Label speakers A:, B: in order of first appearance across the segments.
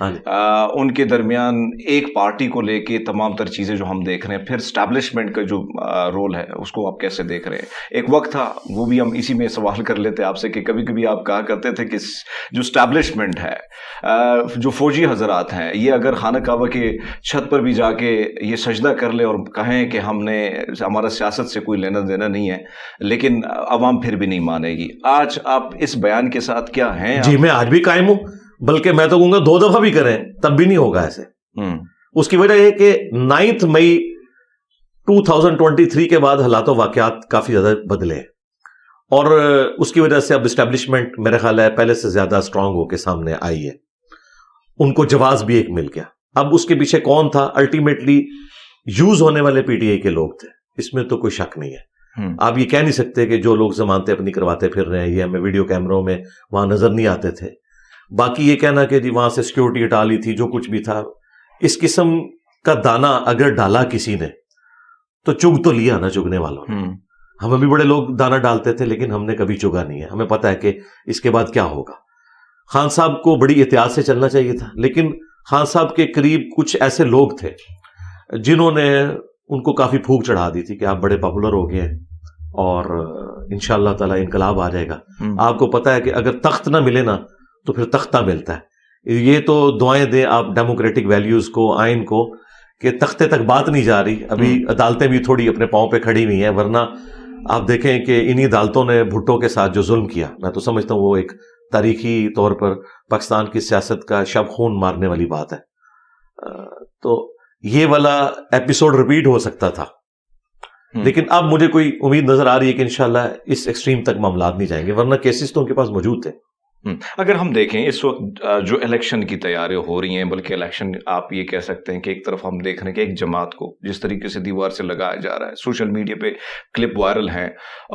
A: ان کے درمیان ایک پارٹی کو لے کے تمام تر چیزیں جو ہم دیکھ رہے ہیں، پھر اسٹیبلشمنٹ کا جو رول ہے اس کو آپ کیسے دیکھ رہے ہیں؟ ایک وقت تھا، وہ بھی ہم اسی میں سوال کر لیتے آپ سے، کہ کبھی کبھی آپ کہا کرتے تھے کہ جو اسٹیبلشمنٹ ہے، جو فوجی حضرات ہیں، یہ اگر خانہ کعبہ کے چھت پر بھی جا کے یہ سجدہ کر لے اور کہیں کہ ہمارا سیاست سے کوئی لینا دینا نہیں ہے، لیکن عوام پھر بھی نہیں مانے گی. آج آپ اس بیان کے ساتھ کیا ہیں؟
B: جی میں آج بھی قائم ہوں، بلکہ میں تو کہوں گا 2 دفعہ بھی کریں تب بھی نہیں ہوگا ایسے. اس کی وجہ یہ کہ 9 مئی 2023 کے بعد حالات و واقعات کافی زیادہ بدلے، اور اس کی وجہ سے اب اسٹیبلشمنٹ میرے خیال ہے پہلے سے زیادہ اسٹرانگ ہو کے سامنے آئی ہے. ان کو جواز بھی ایک مل گیا. اب اس کے پیچھے کون تھا؟ الٹیمیٹلی یوز ہونے والے پی ٹی آئی کے لوگ تھے، اس میں تو کوئی شک نہیں ہے. آپ یہ کہہ نہیں سکتے کہ جو لوگ ضمانتیں اپنی کرواتے پھر رہے ہیں یہ ہمیں ویڈیو کیمروں میں وہاں نظر نہیں آتے تھے. باقی یہ کہنا کہ جی وہاں سے سیکیورٹی ہٹا لی تھی، جو کچھ بھی تھا، اس قسم کا دانا اگر ڈالا کسی نے تو چگ تو لیا نا چگنے والوں نے. ہم بھی بڑے لوگ دانا ڈالتے تھے لیکن ہم نے کبھی چگا نہیں ہے. ہمیں پتہ ہے کہ اس کے بعد کیا ہوگا. خان صاحب کو بڑی احتیاط سے چلنا چاہیے تھا، لیکن خان صاحب کے قریب کچھ ایسے لوگ تھے جنہوں نے ان کو کافی پھونک چڑھا دی تھی کہ آپ بڑے پاپولر ہو گئے ہیں اور انشاءاللہ تعالی انقلاب آ جائے گا. آپ کو پتا ہے کہ اگر تخت نہ ملے نا تو پھر تختہ ملتا ہے. یہ تو دعائیں دیں آپ ڈیموکریٹک ویلیوز کو، آئین کو، کہ تختے تک بات نہیں جا رہی. ابھی عدالتیں بھی تھوڑی اپنے پاؤں پہ کھڑی ہوئی ہیں، ورنہ آپ دیکھیں کہ انہی عدالتوں نے بھٹو کے ساتھ جو ظلم کیا، میں تو سمجھتا ہوں وہ ایک تاریخی طور پر پاکستان کی سیاست کا شب خون مارنے والی بات ہے. تو یہ والا ایپیسوڈ ریپیٹ ہو سکتا تھا، لیکن اب مجھے کوئی امید نظر آ رہی ہے کہ انشاءاللہ اس ایکسٹریم تک معاملات نہیں جائیں گے، ورنہ کیسز تو ان کے پاس موجود تھے.
A: اگر ہم دیکھیں اس وقت جو الیکشن کی تیاری ہو رہی ہیں، بلکہ الیکشن آپ یہ کہہ سکتے ہیں کہ ایک طرف ہم دیکھ رہے ہیں کہ ایک جماعت کو جس طریقے سے دیوار سے لگایا جا رہا ہے، سوشل میڈیا پہ کلپ وائرل ہیں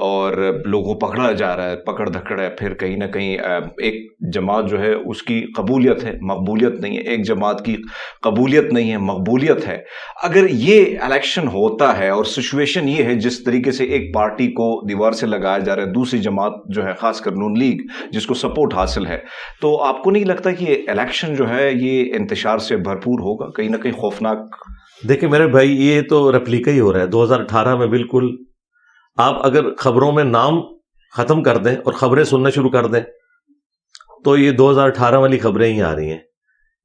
A: اور لوگوں کو پکڑا جا رہا ہے، پکڑ دھکڑ ہے، پھر کہیں نہ کہیں ایک جماعت جو ہے اس کی قبولیت ہے، مقبولیت نہیں ہے. ایک جماعت کی قبولیت نہیں ہے، مقبولیت ہے. اگر یہ الیکشن ہوتا ہے اور سچویشن یہ ہے جس طریقے سے ایک پارٹی کو دیوار سے لگایا جا رہا ہے، دوسری جماعت جو ہے خاص کر نون لیگ جس کو سپورٹ حاصل ہے، تو آپ کو نہیں لگتا کہ یہ الیکشن جو ہے یہ انتشار سے بھرپور ہوگا، کہیں نہ کہیں خوفناک؟
B: دیکھیں میرے بھائی، یہ تو ریپلیکا ہی ہو رہا ہے 2018 میں. بالکل آپ اگر خبروں میں نام ختم کر دیں اور خبریں سننا شروع کر دیں تو یہ 2018 والی خبریں ہی آ رہی ہیں.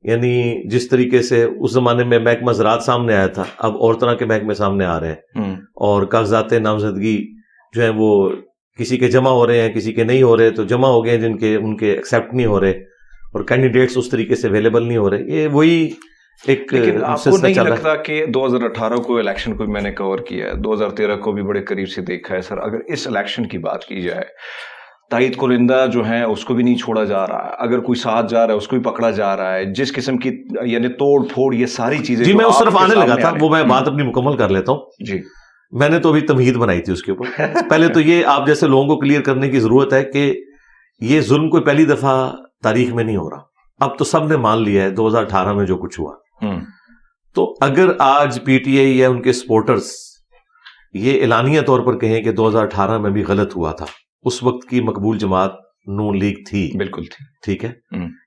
B: یعنی جس طریقے سے اس زمانے میں محکمہ زراعت سامنے آیا تھا، اب اور طرح کے محکمے سامنے آ رہے ہیں، اور کاغذات نامزدگی جو ہیں وہ کسی کے جمع ہو رہے ہیں، کسی کے نہیں ہو رہے. تو جمع ہو گئے جن کے ان کے ایکسیپٹ نہیں ہو رہے، اور کینڈیڈیٹس اس طریقے سے اویلیبل نہیں ہو رہے. یہ وہی ایک.
A: لیکن آپ کو نہیں لگتا کہ 2018 کو الیکشن کو میں نے کور کیا ہے، 2013 کو بھی بڑے قریب سے دیکھا ہے سر، اگر اس الیکشن کی بات کی جائے تائید کنندہ جو ہیں اس کو بھی نہیں چھوڑا جا رہا ہے، اگر کوئی ساتھ جا رہا ہے اس کو بھی پکڑا جا رہا ہے، جس قسم کی یعنی توڑ پھوڑ یہ ساری چیزیں.
B: جی میں اس طرف آنے لگا تھا، وہ میں بات اپنی مکمل کر لیتا ہوں.
A: جی
B: میں نے تو ابھی تمہید بنائی تھی اس کے اوپر. پہلے تو یہ آپ جیسے لوگوں کو کلیئر کرنے کی ضرورت ہے کہ یہ ظلم کوئی پہلی دفعہ تاریخ میں نہیں ہو رہا. اب تو سب نے مان لیا ہے 2018 میں جو کچھ ہوا. تو اگر آج پی ٹی آئی یا ان کے سپورٹرز یہ اعلانیہ طور پر کہیں کہ 2018 میں بھی غلط ہوا تھا، اس وقت کی مقبول جماعت نون لیگ تھی،
A: بالکل تھی،
B: ٹھیک ہے،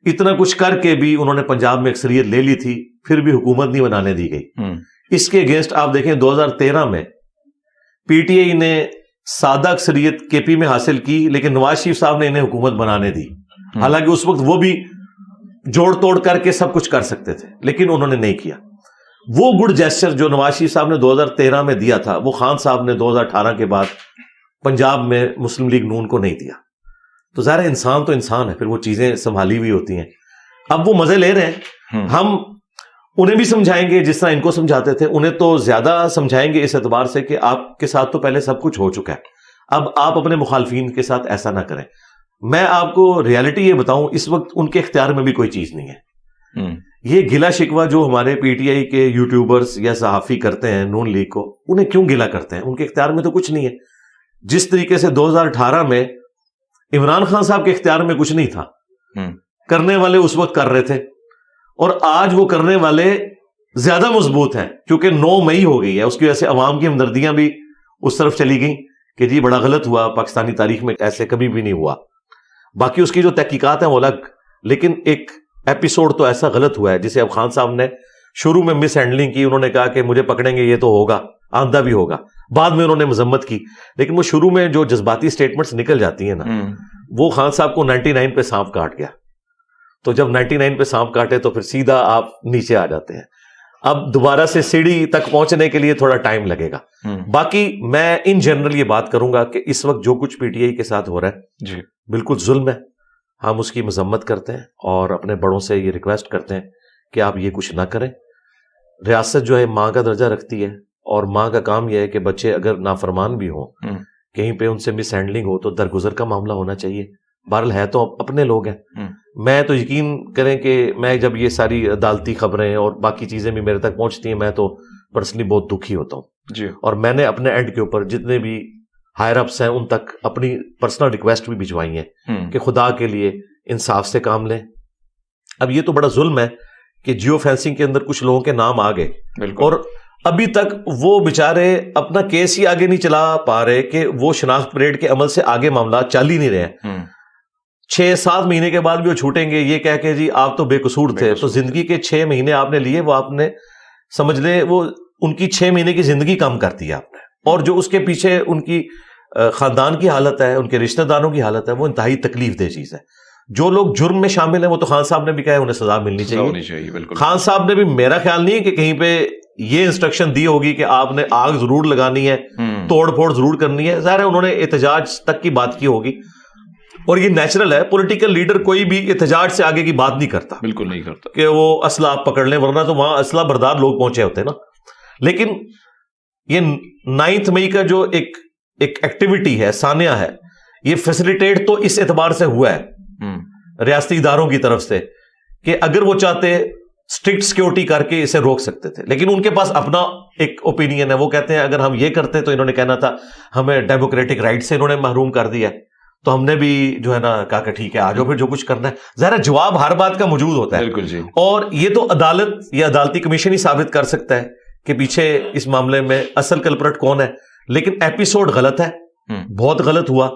B: اتنا کچھ کر کے بھی انہوں نے پنجاب میں اکثریت لے لی تھی، پھر بھی حکومت نہیں بنانے دی گئی. اس کے اگینسٹ آپ دیکھیں 2013 میں پی ٹی آئی نے سادہ اکثریت کے پی میں حاصل کی، لیکن نواز شریف صاحب نے انہیں حکومت بنانے دی. حالانکہ اس وقت وہ بھی جوڑ توڑ کر کے سب کچھ کر سکتے تھے، لیکن انہوں نے نہیں کیا. وہ گڈ جیسچر جو نواز شریف صاحب نے 2013 میں دیا تھا، وہ خان صاحب نے 2018 کے بعد پنجاب میں مسلم لیگ نون کو نہیں دیا. تو ظاہر انسان تو انسان ہے، پھر وہ چیزیں سنبھالی ہوئی ہوتی ہیں. اب وہ مزے لے رہے ہیں، ہم انہیں بھی سمجھائیں گے جس طرح ان کو سمجھاتے تھے، انہیں تو زیادہ سمجھائیں گے اس اعتبار سے کہ آپ کے ساتھ تو پہلے سب کچھ ہو چکا ہے، اب آپ اپنے مخالفین کے ساتھ ایسا نہ کریں. میں آپ کو ریالٹی یہ بتاؤں، اس وقت ان کے اختیار میں بھی کوئی چیز نہیں ہے. یہ گلا شکوہ جو ہمارے پی ٹی آئی کے یوٹیوبرز یا صحافی کرتے ہیں نون لیگ کو، انہیں کیوں گلا کرتے ہیں؟ ان کے اختیار میں تو کچھ نہیں ہے. جس طریقے سے 2018 میں عمران خان صاحب کے اختیار میں کچھ نہیں تھا، کرنے والے اس وقت کر رہے تھے، اور آج وہ کرنے والے زیادہ مضبوط ہیں کیونکہ 9 مئی ہو گئی ہے. اس کی وجہ سے عوام کی ہمدردیاں بھی اس طرف چلی گئیں کہ جی بڑا غلط ہوا، پاکستانی تاریخ میں ایسے کبھی بھی نہیں ہوا. باقی اس کی جو تحقیقات ہیں وہ الگ، لیکن ایک ایپیسوڈ تو ایسا غلط ہوا ہے جسے اب خان صاحب نے شروع میں مس ہینڈلنگ کی, انہوں نے کہا کہ مجھے پکڑیں گے یہ تو ہوگا, آندہ بھی ہوگا, بعد میں انہوں نے مذمت کی, لیکن وہ شروع میں جو جذباتی سٹیٹمنٹس نکل جاتی ہیں نا, وہ خان صاحب کو 99 پہ سانپ کاٹ گیا. تو جب 99 پہ سانپ کاٹے تو پھر سیدھا آپ نیچے آ جاتے ہیں. اب دوبارہ سے سیڑھی تک پہنچنے کے لیے تھوڑا ٹائم لگے گا. باقی میں ان جنرل یہ بات کروں گا کہ اس وقت جو کچھ پی ٹی آئی کے ساتھ ہو رہا ہے
A: جی
B: بالکل ظلم ہے. ہم اس کی مذمت کرتے ہیں اور اپنے بڑوں سے یہ ریکویسٹ کرتے ہیں کہ آپ یہ کچھ نہ کریں. ریاست جو ہے ماں کا درجہ رکھتی ہے, اور ماں کا کام یہ ہے کہ بچے اگر نافرمان بھی ہوں, کہیں پہ ان سے مس ہینڈلنگ ہو تو درگزر کا معاملہ ہونا چاہیے. بہرحال ہے تو اپنے لوگ ہیں. میں تو یقین کریں کہ میں جب یہ ساری عدالتی خبریں اور باقی چیزیں بھی میرے تک پہنچتی ہیں, میں تو پرسنلی بہت دکھی ہوتا ہوں
A: جی.
B: اور میں نے اپنے اینڈ کے اوپر جتنے بھی ہائر اپس ہیں ان تک اپنی پرسنل ریکویسٹ بھی بھجوائی ہیں کہ خدا کے لیے انصاف سے کام لیں. اب یہ تو بڑا ظلم ہے کہ جیو فینسنگ کے اندر کچھ لوگوں کے نام آ گئے, اور ابھی تک وہ بیچارے اپنا کیس ہی آگے نہیں چلا پا رہے کہ وہ شناخت پریڈ کے عمل سے آگے معاملات چل ہی نہیں رہے ہیں. 6-7 مہینے کے بعد بھی وہ چھوٹیں گے یہ کہہ کے جی آپ تو بے قصور تھے. تو زندگی کے 6 مہینے آپ نے لیے, وہ آپ نے سمجھ لیں وہ ان کی 6 مہینے کی زندگی کم کرتی ہے آپ نے, اور جو اس کے پیچھے ان کی خاندان کی حالت ہے, ان کے رشتہ داروں کی حالت ہے, وہ انتہائی تکلیف دہ چیز ہے. جو لوگ جرم میں شامل ہیں وہ تو خان صاحب نے بھی کہا ہے انہیں سزا ملنی چاہیے. بالکل خان صاحب نے بھی, میرا خیال نہیں ہے کہ کہیں پہ یہ انسٹرکشن دی ہوگی کہ آپ نے آگ ضرور لگانی ہے, توڑ پھوڑ ضرور کرنی ہے. ظاہر ہے انہوں نے احتجاج تک کی بات کی ہوگی, اور یہ نیچرل ہے. پولیٹیکل لیڈر کوئی بھی احتجاج سے آگے کی بات نہیں کرتا, بالکل نہیں کرتا کہ وہ اسلحہ آپ پکڑ لیں, ورنہ تو وہاں اسلحہ بردار لوگ پہنچے ہوتے ہیں نا. لیکن یہ 9 مئی کا جو ایک ایکٹیویٹی ہے, سانیہ ہے, یہ فیسیلیٹیٹ تو اس اعتبار سے ہوا ہے ریاستی اداروں کی طرف سے کہ اگر وہ چاہتے اسٹرکٹ سیکیورٹی کر کے اسے روک سکتے تھے, لیکن ان کے پاس اپنا ایک اوپینین ہے. وہ کہتے ہیں اگر ہم یہ کرتے تو انہوں نے کہنا تھا ہمیں ڈیموکریٹک رائٹ سے انہوں نے محروم کر دیا, تو ہم نے بھی جو ہے نا کہا کہ ٹھیک ہے آ جاؤ پھر جو کچھ کرنا ہے. ظاہر جواب ہر بات کا موجود ہوتا ہے. بالکل جی. اور یہ تو عدالت یا عدالتی کمیشن ہی ثابت کر سکتا ہے کہ پیچھے اس معاملے میں اصل کلپرٹ کون ہے. لیکن ایپیسوڈ غلط ہے, بہت غلط ہوا,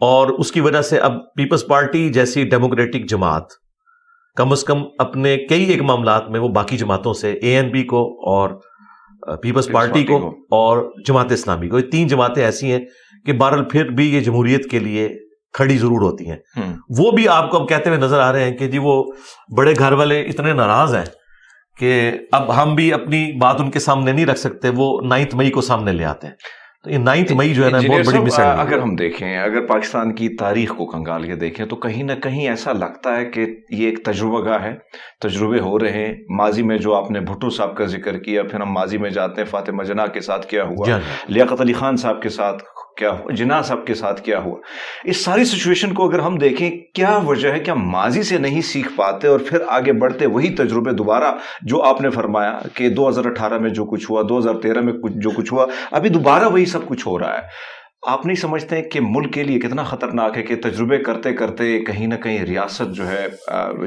B: اور اس کی وجہ سے اب پیپلز پارٹی جیسی ڈیموکریٹک جماعت کم از کم اپنے کئی ایک معاملات میں وہ باقی جماعتوں سے, اے این پی کو اور پیپلز پارٹی کو اور جماعت اسلامی کو, یہ 3 جماعتیں ایسی ہیں کہ بہرحال پھر بھی یہ جمہوریت کے لیے کھڑی ضرور ہوتی ہیں. وہ بھی آپ کو اب کہتے ہوئے نظر آ رہے ہیں کہ جی وہ بڑے گھر والے اتنے ناراض ہیں کہ اب ہم بھی اپنی بات ان کے سامنے نہیں رکھ سکتے, وہ 9 مئی کو سامنے لے آتے ہیں. تو یہ 9 مئی جو ہے نا بہت بڑی مثال ہے.
A: اگر ہم دیکھیں, اگر پاکستان کی تاریخ کو کنگال کے دیکھیں تو کہیں نہ کہیں ایسا لگتا ہے کہ یہ ایک تجربہ گاہ ہے, تجربے ہو رہے ہیں. ماضی میں جو آپ نے بھٹو صاحب کا ذکر کیا, پھر ہم ماضی میں جاتے ہیں فاطمہ جناح کے ساتھ کیا ہوا, لیاقت علی خان صاحب کے ساتھ کیا ہوا, جناح صاحب کے ساتھ کیا ہوا. اس ساری سچویشن کو اگر ہم دیکھیں, کیا وجہ ہے, کیا ماضی سے نہیں سیکھ پاتے اور پھر آگے بڑھتے وہی تجربے دوبارہ, جو آپ نے فرمایا کہ 2018 میں جو کچھ ہوا, 2013 میں جو کچھ ہوا, ابھی دوبارہ وہی سب کچھ ہو رہا ہے. آپ نہیں سمجھتے کہ ملک کے لیے کتنا خطرناک ہے کہ تجربے کرتے کرتے کہیں نہ کہیں ریاست جو ہے,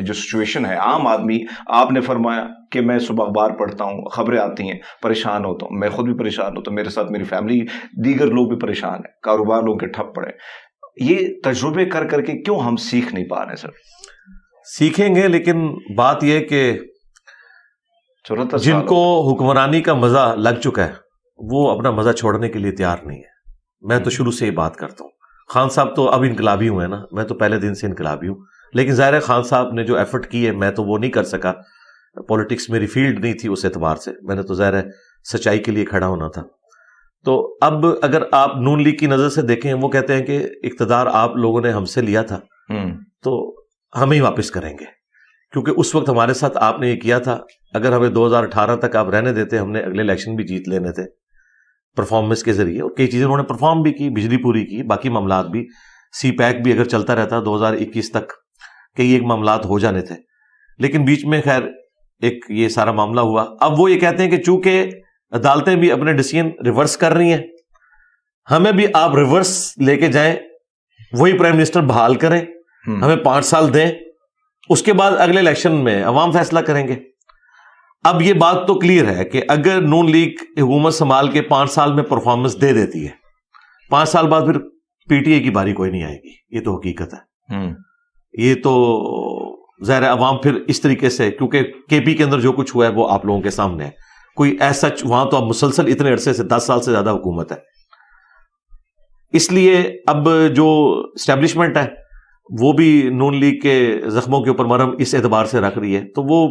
A: جو سچویشن ہے, عام آدمی, آپ نے فرمایا کہ میں صبح اخبار پڑھتا ہوں, خبریں آتی ہیں, پریشان ہوتا ہوں, میں خود بھی پریشان ہوتا ہوں, میرے ساتھ میری فیملی, دیگر لوگ بھی پریشان ہیں, کاروبار لوگوں کے ٹھپ پڑے. یہ تجربے کر کر کے کیوں ہم سیکھ نہیں پا رہے سر؟
B: سیکھیں گے, لیکن بات یہ کہ جن کو حکمرانی کا مزہ لگ چکا ہے وہ اپنا مزہ چھوڑنے کے لیے تیار نہیں ہے. میں تو شروع سے ہی بات کرتا ہوں, خان صاحب تو اب انقلابی ہوئے نا, میں تو پہلے دن سے انقلابی ہوں, لیکن ظاہر ہے خان صاحب نے جو ایفرٹ کی ہے میں تو وہ نہیں کر سکا. پولیٹکس میری فیلڈ نہیں تھی اس اعتبار سے, میں نے تو ظاہر ہے سچائی کے لیے کھڑا ہونا تھا. تو اب اگر آپ نون لیگ کی نظر سے دیکھیں, وہ کہتے ہیں کہ اقتدار آپ لوگوں نے ہم سے لیا تھا تو ہمیں ہی واپس کریں گے, کیونکہ اس وقت ہمارے ساتھ آپ نے یہ کیا تھا. اگر ہمیں 2018 تک آپ رہنے دیتے, ہم نے اگلے الیکشن بھی جیت لینے تھے پرفارمنس کے ذریعے, اور کئی چیزیں انہوں نے پرفارم بھی کی, بجلی پوری کی, باقی معاملات بھی, سی پیک بھی اگر چلتا رہتا 2021 تک کئی ایک معاملات ہو جانے تھے. لیکن بیچ میں خیر ایک یہ سارا معاملہ ہوا. اب وہ یہ کہتے ہیں کہ چونکہ عدالتیں بھی اپنے ڈیسیژن ریورس کر رہی ہیں, ہمیں بھی آپ ریورس لے کے جائیں, وہی پرائم منسٹر بحال کریں, ہمیں 5 سال دیں, اس کے بعد اگلے الیکشن میں عوام فیصلہ کریں گے. اب یہ بات تو کلیئر ہے کہ اگر نون لیگ حکومت سنبھال کے 5 سال میں پرفارمنس دے دیتی ہے, 5 سال بعد پھر پی ٹی آئی کی باری کوئی نہیں آئے گی. یہ تو حقیقت ہے, یہ تو ظاہر ہے عوام پھر اس طریقے سے, کیونکہ کے پی کے اندر جو کچھ ہوا ہے وہ آپ لوگوں کے سامنے ہے, کوئی ایسا وہاں تو اب مسلسل اتنے عرصے سے 10 سال سے زیادہ حکومت ہے, اس لیے اب جو اسٹیبلشمنٹ ہے وہ بھی نون لیگ کے زخموں کے اوپر مرہم اس اعتبار سے رکھ رہی ہے, تو وہ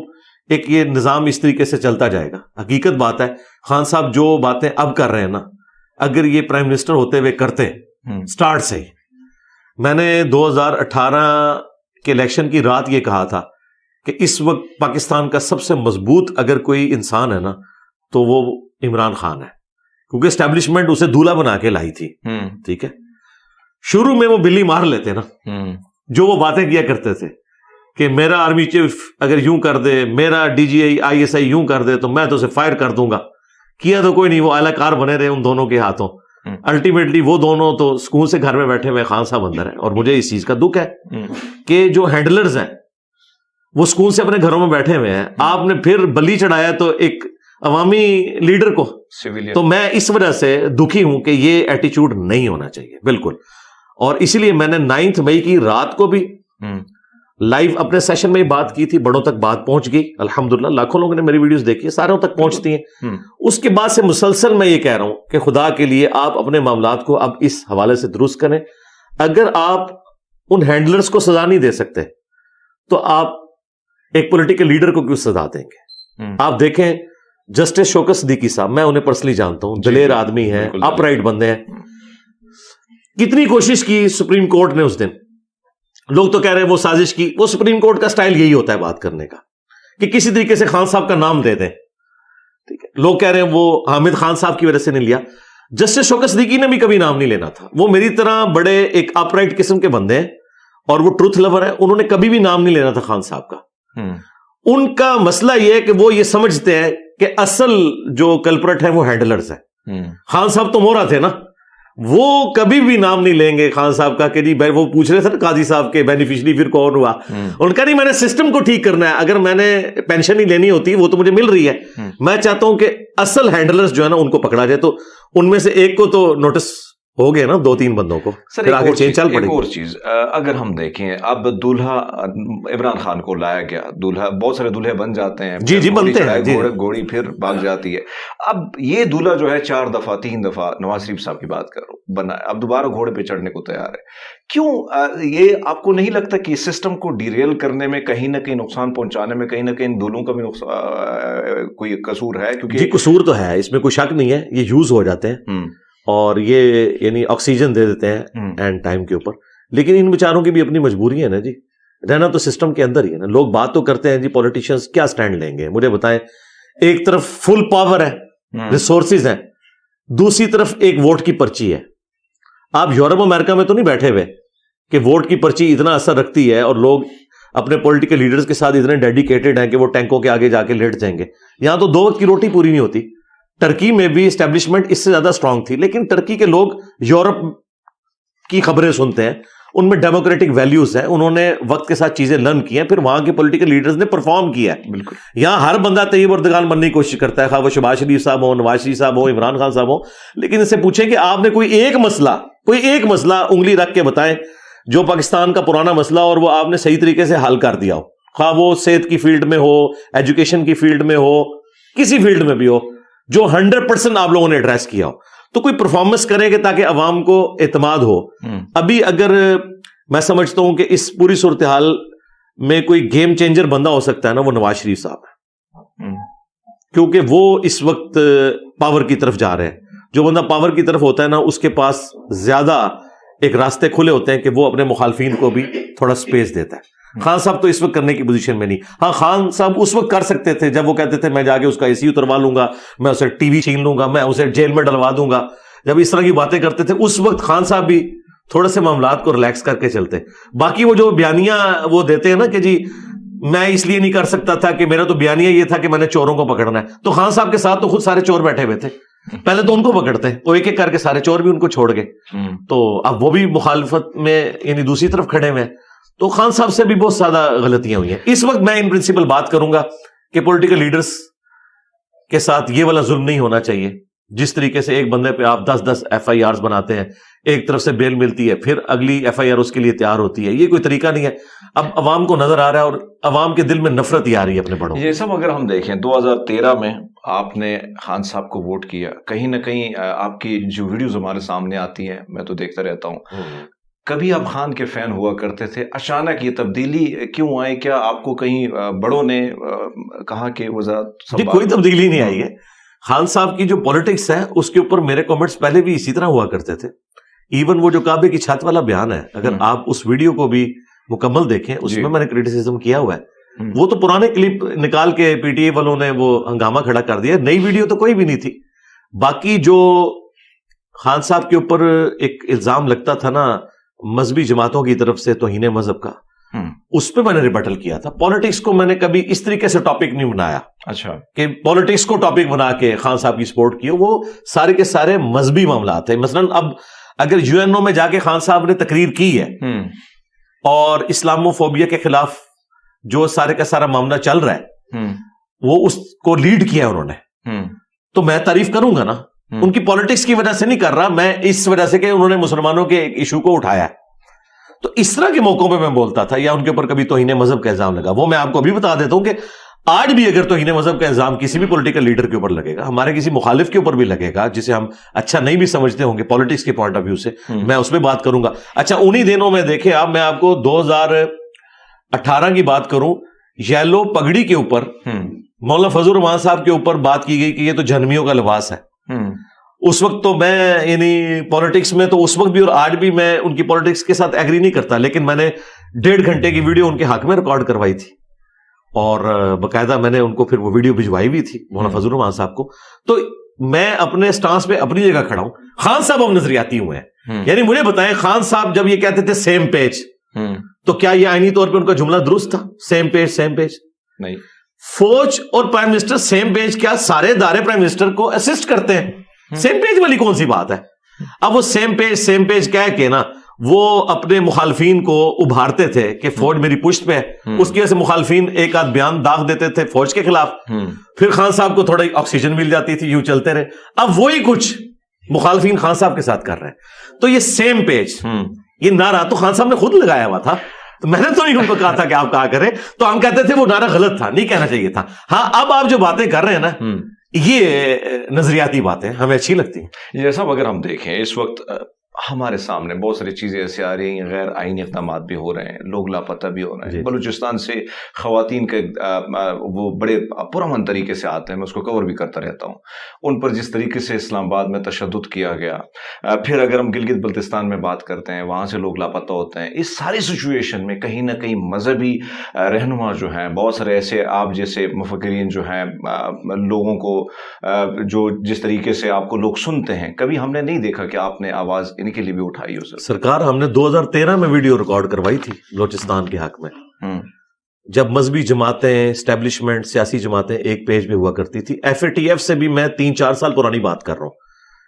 B: ایک یہ نظام اس طریقے سے چلتا جائے گا. حقیقت بات ہے خان صاحب جو باتیں اب کر رہے ہیں نا, اگر یہ پرائم منسٹر ہوتے ہوئے کرتے سٹارٹ سے ہی, میں نے 2018 کے الیکشن کی رات یہ کہا تھا کہ اس وقت پاکستان کا سب سے مضبوط اگر کوئی انسان ہے نا تو وہ عمران خان ہے, کیونکہ اسٹیبلشمنٹ اسے دولہا بنا کے لائی تھی. ٹھیک ہے, شروع میں وہ بلی مار لیتے نا, جو وہ باتیں کیا کرتے تھے کہ میرا آرمی چیف اگر یوں کر دے, میرا D G I S I یوں کر دے تو میں تو اسے فائر کر دوں گا. کیا تو کوئی نہیں, وہ اعلی کار بنے رہے ان دونوں کے ہاتھوں. الٹیمیٹلی وہ دونوں تو سکون سے گھر میں بیٹھے ہوئے خان صاحب اندر ہیں, اور مجھے اس چیز کا دکھ ہے کہ جو ہینڈلرز ہیں وہ سکون سے اپنے گھروں میں بیٹھے ہوئے ہیں. آپ نے پھر بلی چڑھایا تو ایک عوامی لیڈر کو, تو میں اس وجہ سے دکھی ہوں کہ یہ ایٹیچیوڈ نہیں ہونا چاہیے بالکل. اور اسی لیے میں نے 9 مئی کی رات کو بھی لائیو اپنے سیشن میں بات کی تھی, بڑوں تک بات پہنچ گئی الحمدللہ, لاکھوں لوگوں نے میری ویڈیوز دیکھی, ساروں تک پہنچتی ہیں. اس کے بعد سے مسلسل میں یہ کہہ رہا ہوں کہ خدا کے لیے آپ اپنے معاملات کو اب اس حوالے سے درست کریں. اگر آپ ان ہینڈلرز کو سزا نہیں دے سکتے تو آپ ایک پولیٹیکل لیڈر کو کیوں سزا دیں گے؟ آپ دیکھیں جسٹس شوکت صدیقی صاحب, میں انہیں پرسنلی جانتا ہوں, دلیر آدمی ہیں, اپ رائٹ بندے ہیں. کتنی کوشش کی سپریم کورٹ نے اس دن, لوگ تو کہہ رہے ہیں وہ سازش کی. وہ سپریم کورٹ کا سٹائل یہی ہوتا ہے بات کرنے کا کہ کسی طریقے سے خان صاحب کا نام دے دیں. ٹھیک ہے, لوگ کہہ رہے ہیں وہ حامد خان صاحب کی وجہ سے نہیں لیا. جسٹس شوکت صدیقی نے بھی کبھی نام نہیں لینا تھا. وہ میری طرح بڑے ایک اپ رائٹ قسم کے بندے ہیں اور وہ ٹروتھ لور ہیں, انہوں نے کبھی بھی نام نہیں لینا تھا خان صاحب کا. ان کا مسئلہ یہ ہے کہ وہ یہ سمجھتے ہیں کہ اصل جو کلپرٹ ہے وہ ہینڈلرز ہیں. خان صاحب تو مورا تھے نا, وہ کبھی بھی نام نہیں لیں گے خان صاحب کا کہ جی وہ پوچھ رہے تھے نا قاضی صاحب کے بینیفیشری پھر کون ہوا, ان کا نہیں, میں نے سسٹم کو ٹھیک کرنا ہے. اگر میں نے پینشن ہی لینی ہوتی وہ تو مجھے مل رہی ہے, میں چاہتا ہوں کہ اصل ہینڈلرز جو ہے نا ان کو پکڑا جائے. تو ان میں سے ایک کو تو نوٹس ہو گئے نا, 2-3 بندوں کو.
A: سر ایک اور چیز اگر ہم دیکھیں, اب دولہا عمران خان کو لایا گیا, دولہا بہت سارے دولہے بن جاتے ہیں,
B: جی بنتے ہیں,
A: گھوڑی پھر بھاگ جاتی ہے. اب یہ دولہا جو ہے 4 دفعہ 3 دفعہ نواز شریف صاحب کی بات کر رہا ہوں بنا, اب دوبارہ گھوڑے پہ چڑھنے کو تیار ہے. کیوں یہ آپ کو نہیں لگتا کہ سسٹم کو ڈیریل کرنے میں کہیں نہ کہیں نقصان پہنچانے میں کہیں نہ کہیں دولوں کا بھی کوئی قصور ہے؟ کیونکہ
B: جی قصور تو ہے, اس میں کوئی شک نہیں ہے, یہ یوز ہو جاتے ہیں اور یہ یعنی آکسیجن دے دیتے ہیں اینڈ ٹائم کے اوپر. لیکن ان بیچاروں کی بھی اپنی مجبوری ہے نا جی, رہنا تو سسٹم کے اندر ہی ہے نا. لوگ بات تو کرتے ہیں جی پولیٹیشینز کیا سٹینڈ لیں گے, مجھے بتائیں. ایک طرف فل پاور ہے, ریسورسز ہیں, دوسری طرف ایک ووٹ کی پرچی ہے. آپ یورپ امریکہ میں تو نہیں بیٹھے ہوئے کہ ووٹ کی پرچی اتنا اثر رکھتی ہے اور لوگ اپنے پولیٹیکل لیڈرز کے ساتھ اتنے ڈیڈیکیٹڈ ہیں کہ وہ ٹینکوں کے آگے جا کے لیٹ جائیں گے. یہاں تو 2 وقت کی روٹی پوری نہیں ہوتی. ٹرکی میں بھی اسٹیبلشمنٹ اس سے زیادہ اسٹرانگ تھی, لیکن ٹرکی کے لوگ یورپ کی خبریں سنتے ہیں, ان میں ڈیموکریٹک ویلیوز ہیں, انہوں نے وقت کے ساتھ چیزیں لرن کی ہیں, پھر وہاں کے پولیٹیکل لیڈرز نے پرفارم کیا ہے. بالکل یہاں ہر بندہ طیب اردگان بننے کی کوشش کرتا ہے, خواہ وہ شہباز شریف صاحب ہو, نواز شریف صاحب ہو, عمران خان صاحب ہو, لیکن ان سے پوچھیں کہ آپ نے کوئی ایک مسئلہ انگلی رکھ کے بتائیں جو پاکستان کا پرانا مسئلہ اور وہ آپ نے صحیح طریقے سے حل کر دیا ہو, خواہ وہ صحت کی فیلڈ میں ہو, ایجوکیشن کی فیلڈ میں ہو, کسی فیلڈ میں بھی ہو, جو 100% آپ لوگوں نے ایڈریس کیا ہو. تو کوئی پرفارمنس کریں گے تاکہ عوام کو اعتماد ہو. ابھی اگر میں سمجھتا ہوں کہ اس پوری صورتحال میں کوئی گیم چینجر بندہ ہو سکتا ہے نا, وہ نواز شریف صاحب ہے, کیونکہ وہ اس وقت پاور کی طرف جا رہے ہیں. جو بندہ پاور کی طرف ہوتا ہے نا, اس کے پاس زیادہ ایک راستے کھلے ہوتے ہیں کہ وہ اپنے مخالفین کو بھی تھوڑا سپیس دیتا ہے. خان صاحب تو اس وقت کرنے کی پوزیشن میں نہیں. ہاں خان صاحب اس وقت کر سکتے تھے جب وہ کہتے تھے میں جا کے اس کا اے سی اتروا لوں گا, میں اسے ٹی وی چھین لوں گا, میں اسے جیل میں ڈلوا دوں گا. جب اس طرح کی باتیں کرتے تھے اس وقت خان صاحب بھی تھوڑے سے معاملات کو ریلیکس کر کے چلتے. باقی وہ جو بیانیاں وہ دیتے ہیں نا کہ جی میں اس لیے نہیں کر سکتا تھا کہ میرا تو بیانیہ یہ تھا کہ میں نے چوروں کو پکڑنا ہے, تو خان صاحب کے ساتھ تو خود سارے چور بیٹھے ہوئے تھے, پہلے تو ان کو پکڑتے, وہ ایک ایک کر کے سارے چور بھی ان کو چھوڑ گئے. تو اب وہ بھی مخالفت میں یعنی دوسری طرف کھڑے ہوئے ہیں. تو خان صاحب سے بھی بہت زیادہ غلطیاں ہوئی ہیں. اس وقت میں ان پرنسپل بات کروں گا کہ پولیٹیکل لیڈرز کے ساتھ یہ والا ظلم نہیں ہونا چاہیے جس طریقے سے ایک بندے پہ آپ 10 FIRs بناتے ہیں, ایک طرف سے بیل ملتی ہے, پھر اگلی FIR اس کے لیے تیار ہوتی ہے, یہ کوئی طریقہ نہیں ہے. اب عوام کو نظر آ رہا ہے اور عوام کے دل میں نفرت ہی آ رہی ہے اپنے بڑوں.
A: یہ سب اگر ہم دیکھیں 2013 میں آپ نے خان صاحب کو ووٹ کیا, کہیں نہ کہیں آپ کی جو ویڈیوز ہمارے سامنے آتی ہیں, میں تو دیکھتا رہتا ہوں, کبھی آپ خان کے فین ہوا کرتے تھے, اچانک یہ تبدیلی کیوں آئی؟ کیا آپ کو کہیں بڑوں نے کہا کہ وزارت؟
B: کوئی تبدیلی نہیں آئی ہے. خان صاحب کی جو پولیٹکس ہے اس کے اوپر میرے کامنٹس پہلے بھی اسی طرح ہوا کرتے تھے. ایون وہ جو کعبے کی چھت والا بیان ہے, اگر آپ اس ویڈیو کو بھی مکمل دیکھیں, اس میں نے کریٹیسزم کیا ہوا ہے. وہ تو پرانے کلپ نکال کے PTI والوں نے وہ ہنگامہ کھڑا کر دیا, نئی ویڈیو تو کوئی بھی نہیں تھی. باقی جو خان صاحب کے اوپر ایک الزام لگتا تھا نا مذہبی جماعتوں کی طرف سے توہین مذہب کا, اس پہ میں نے ریبٹل کیا تھا. پالیٹکس کو میں نے کبھی اس طریقے سے ٹاپک نہیں بنایا. اچھا, کہ پالیٹکس کو ٹاپک بنا کے خان صاحب کی سپورٹ کی, وہ سارے کے سارے مذہبی معاملات ہیں. مثلا اب اگر UNO میں جا کے خان صاحب نے تقریر کی ہے اور اسلاموفوبیا کے خلاف جو سارے کا سارا معاملہ چل رہا ہے وہ اس کو لیڈ کیا ہے انہوں نے, تو میں تعریف کروں گا نا. ان کی پالیٹکس کی وجہ سے نہیں کر رہا میں, اس وجہ سے کہ انہوں نے مسلمانوں کے ایک ایشو کو اٹھایا ہے. تو اس طرح کے موقعوں پہ میں بولتا تھا, یا ان کے اوپر کبھی توہین مذہب کا الزام لگا, وہ میں آپ کو ابھی بتا دیتا ہوں کہ آج بھی اگر توہین مذہب کا الزام کسی بھی پولیٹیکل لیڈر کے اوپر لگے گا, ہمارے کسی مخالف کے اوپر بھی لگے گا جسے ہم اچھا نہیں بھی سمجھتے ہوں گے پالیٹکس کے پوائنٹ آف ویو سے, میں اس پہ بات کروں گا. اچھا, انہی دنوں میں دیکھیں آپ, میں آپ کو 2018 کی بات کروں, یلو پگڑی کے اوپر مولانا فضل الرحمان صاحب کے اوپر بات کی گئی کہ یہ تو جہنمیوں کا لباس ہے. اس وقت تو میں یعنی پالیٹکس میں تو اس وقت بھی اور آج بھی میں ان کی پالیٹکس کے ساتھ ایگری نہیں کرتا, لیکن میں نے 1.5 گھنٹے کی ویڈیو ان کے حق میں ریکارڈ کروائی تھی اور باقاعدہ میں نے ان کو پھر وہ ویڈیو بھجوائی بھی تھی مولانا فضل الرحمان صاحب کو. تو میں اپنے سٹانس پہ اپنی جگہ کھڑا ہوں. خان صاحب اب نظریاتی ہوئے ہیں, یعنی مجھے بتائیں خان صاحب جب یہ کہتے تھے سیم پیج, تو کیا یہ آئینی طور پہ ان کا جملہ درست تھا؟ سیم پیج نہیں. فوج اور پرائم منسٹر سیم پیج, کیا سارے ادارے پرائم منسٹر کو اسسٹ کرتے ہیں؟ سیم پیج والی کون سی بات ہے؟ اب وہ سیم پیج کہہ کے نا وہ اپنے مخالفین کو ابھارتے تھے کہ فوج میری پشت پہ ہے, اس کی وجہ سے مخالفین ایک آدھ بیان داغ دیتے تھے فوج کے خلاف, پھر خان صاحب کو تھوڑی آکسیجن مل جاتی تھی, یوں چلتے رہے. اب وہی کچھ مخالفین خان صاحب کے ساتھ کر رہے ہیں. تو یہ سیم پیج, یہ نعرہ تو خان صاحب نے خود لگایا ہوا تھا, تو میں نے تو نہیں ان کو کہا تھا کہ آپ کہا کریں, تو ہم کہتے تھے وہ نعرہ غلط تھا, نہیں کہنا چاہیے تھا. ہاں, اب آپ جو باتیں کر رہے ہیں نا یہ نظریاتی باتیں ہمیں اچھی لگتی ہیں.
A: جیسا اگر ہم دیکھیں اس وقت ہمارے سامنے بہت ساری چیزیں ایسے آ رہی ہیں, غیر آئینی اقدامات بھی ہو رہے ہیں, لوگ لاپتہ بھی ہو رہے ہیں. بلوچستان سے خواتین کے وہ بڑے پرامن طریقے سے آتے ہیں, میں اس کو کور بھی کرتا رہتا ہوں. ان پر جس طریقے سے اسلام آباد میں تشدد کیا گیا, پھر اگر ہم گلگت بلتستان میں بات کرتے ہیں وہاں سے لوگ لاپتہ ہوتے ہیں. اس ساری سچویشن میں کہیں نہ کہیں مذہبی رہنما جو ہیں, بہت سارے ایسے آپ جیسے مفکرین جو ہیں, لوگوں کو جو جس طریقے سے آپ کو لوگ سنتے ہیں, کبھی ہم نے نہیں دیکھا کہ آپ نے آواز کے لیے بھی اٹھائی ہو.
B: سرکار ہم نے 2013 میں ویڈیو ریکارڈ کروائی تھی بلوچستان کے حق میں, جب مذہبی جماعتیں, اسٹیبلشمنٹ, سیاسی جماعتیں ایک پیج میں ہوا کرتی تھی. FATF سے بھی میں 3-4 سال پرانی بات کر رہا ہوں,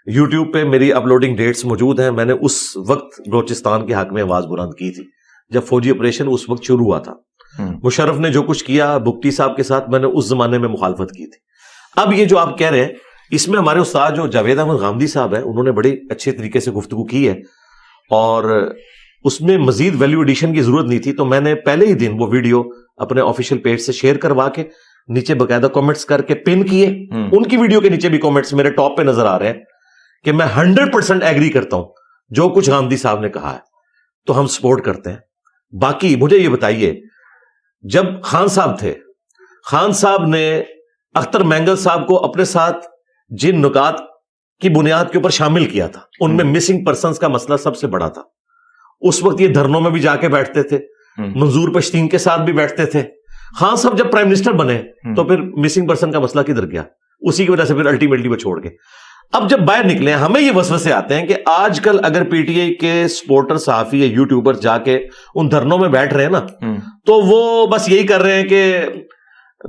B: یوٹیوب پہ میری اپلوڈنگ ڈیٹس موجود ہیں. میں نے اس وقت بلوچستان کے حق میں آواز بلند کی تھی جب فوجی آپریشن اس وقت شروع ہوا تھا. مشرف نے جو کچھ کیا بگٹی صاحب کے ساتھ, میں نے اس زمانے میں مخالفت کی تھی. اب یہ جو آپ کہہ رہے ہیں, اس میں ہمارے استاد جو جاوید احمد غامدی صاحب ہیں, انہوں نے بڑے اچھے طریقے سے گفتگو کی ہے اور اس میں مزید ویلیو ایڈیشن کی ضرورت نہیں تھی. تو میں نے پہلے ہی دن وہ ویڈیو اپنے آفیشیل پیج سے شیئر کروا کے نیچے باقاعدہ کامنٹس کر کے پن کیے. ان کی ویڈیو کے نیچے بھی کامنٹس میرے ٹاپ پہ نظر آ رہے ہیں کہ میں 100% ایگری کرتا ہوں جو کچھ غامدی صاحب نے کہا ہے, تو ہم سپورٹ کرتے ہیں. باقی مجھے یہ بتائیے, جب خان صاحب تھے, خان صاحب نے اختر مینگل صاحب کو اپنے ساتھ جن نکات کی بنیاد کے اوپر شامل کیا تھا, ان میں مسنگ پرسنز کا مسئلہ سب سے بڑا تھا. اس وقت یہ دھرنوں میں بھی جا کے بیٹھتے تھے, منظور پشتین کے ساتھ بھی بیٹھتے تھے. خان صاحب جب پرائم منسٹر بنے تو پھر مسنگ پرسن کا مسئلہ کدھر گیا؟ اسی کی وجہ سے پھر الٹیمیٹلی وہ چھوڑ گئے. اب جب باہر نکلے ہمیں یہ وسوسے آتے ہیں کہ آج کل اگر PTI کے سپورٹر صحافی یا یوٹیوبر جا کے ان دھرنوں میں بیٹھ رہے ہیں نا, تو وہ بس یہی کر رہے ہیں کہ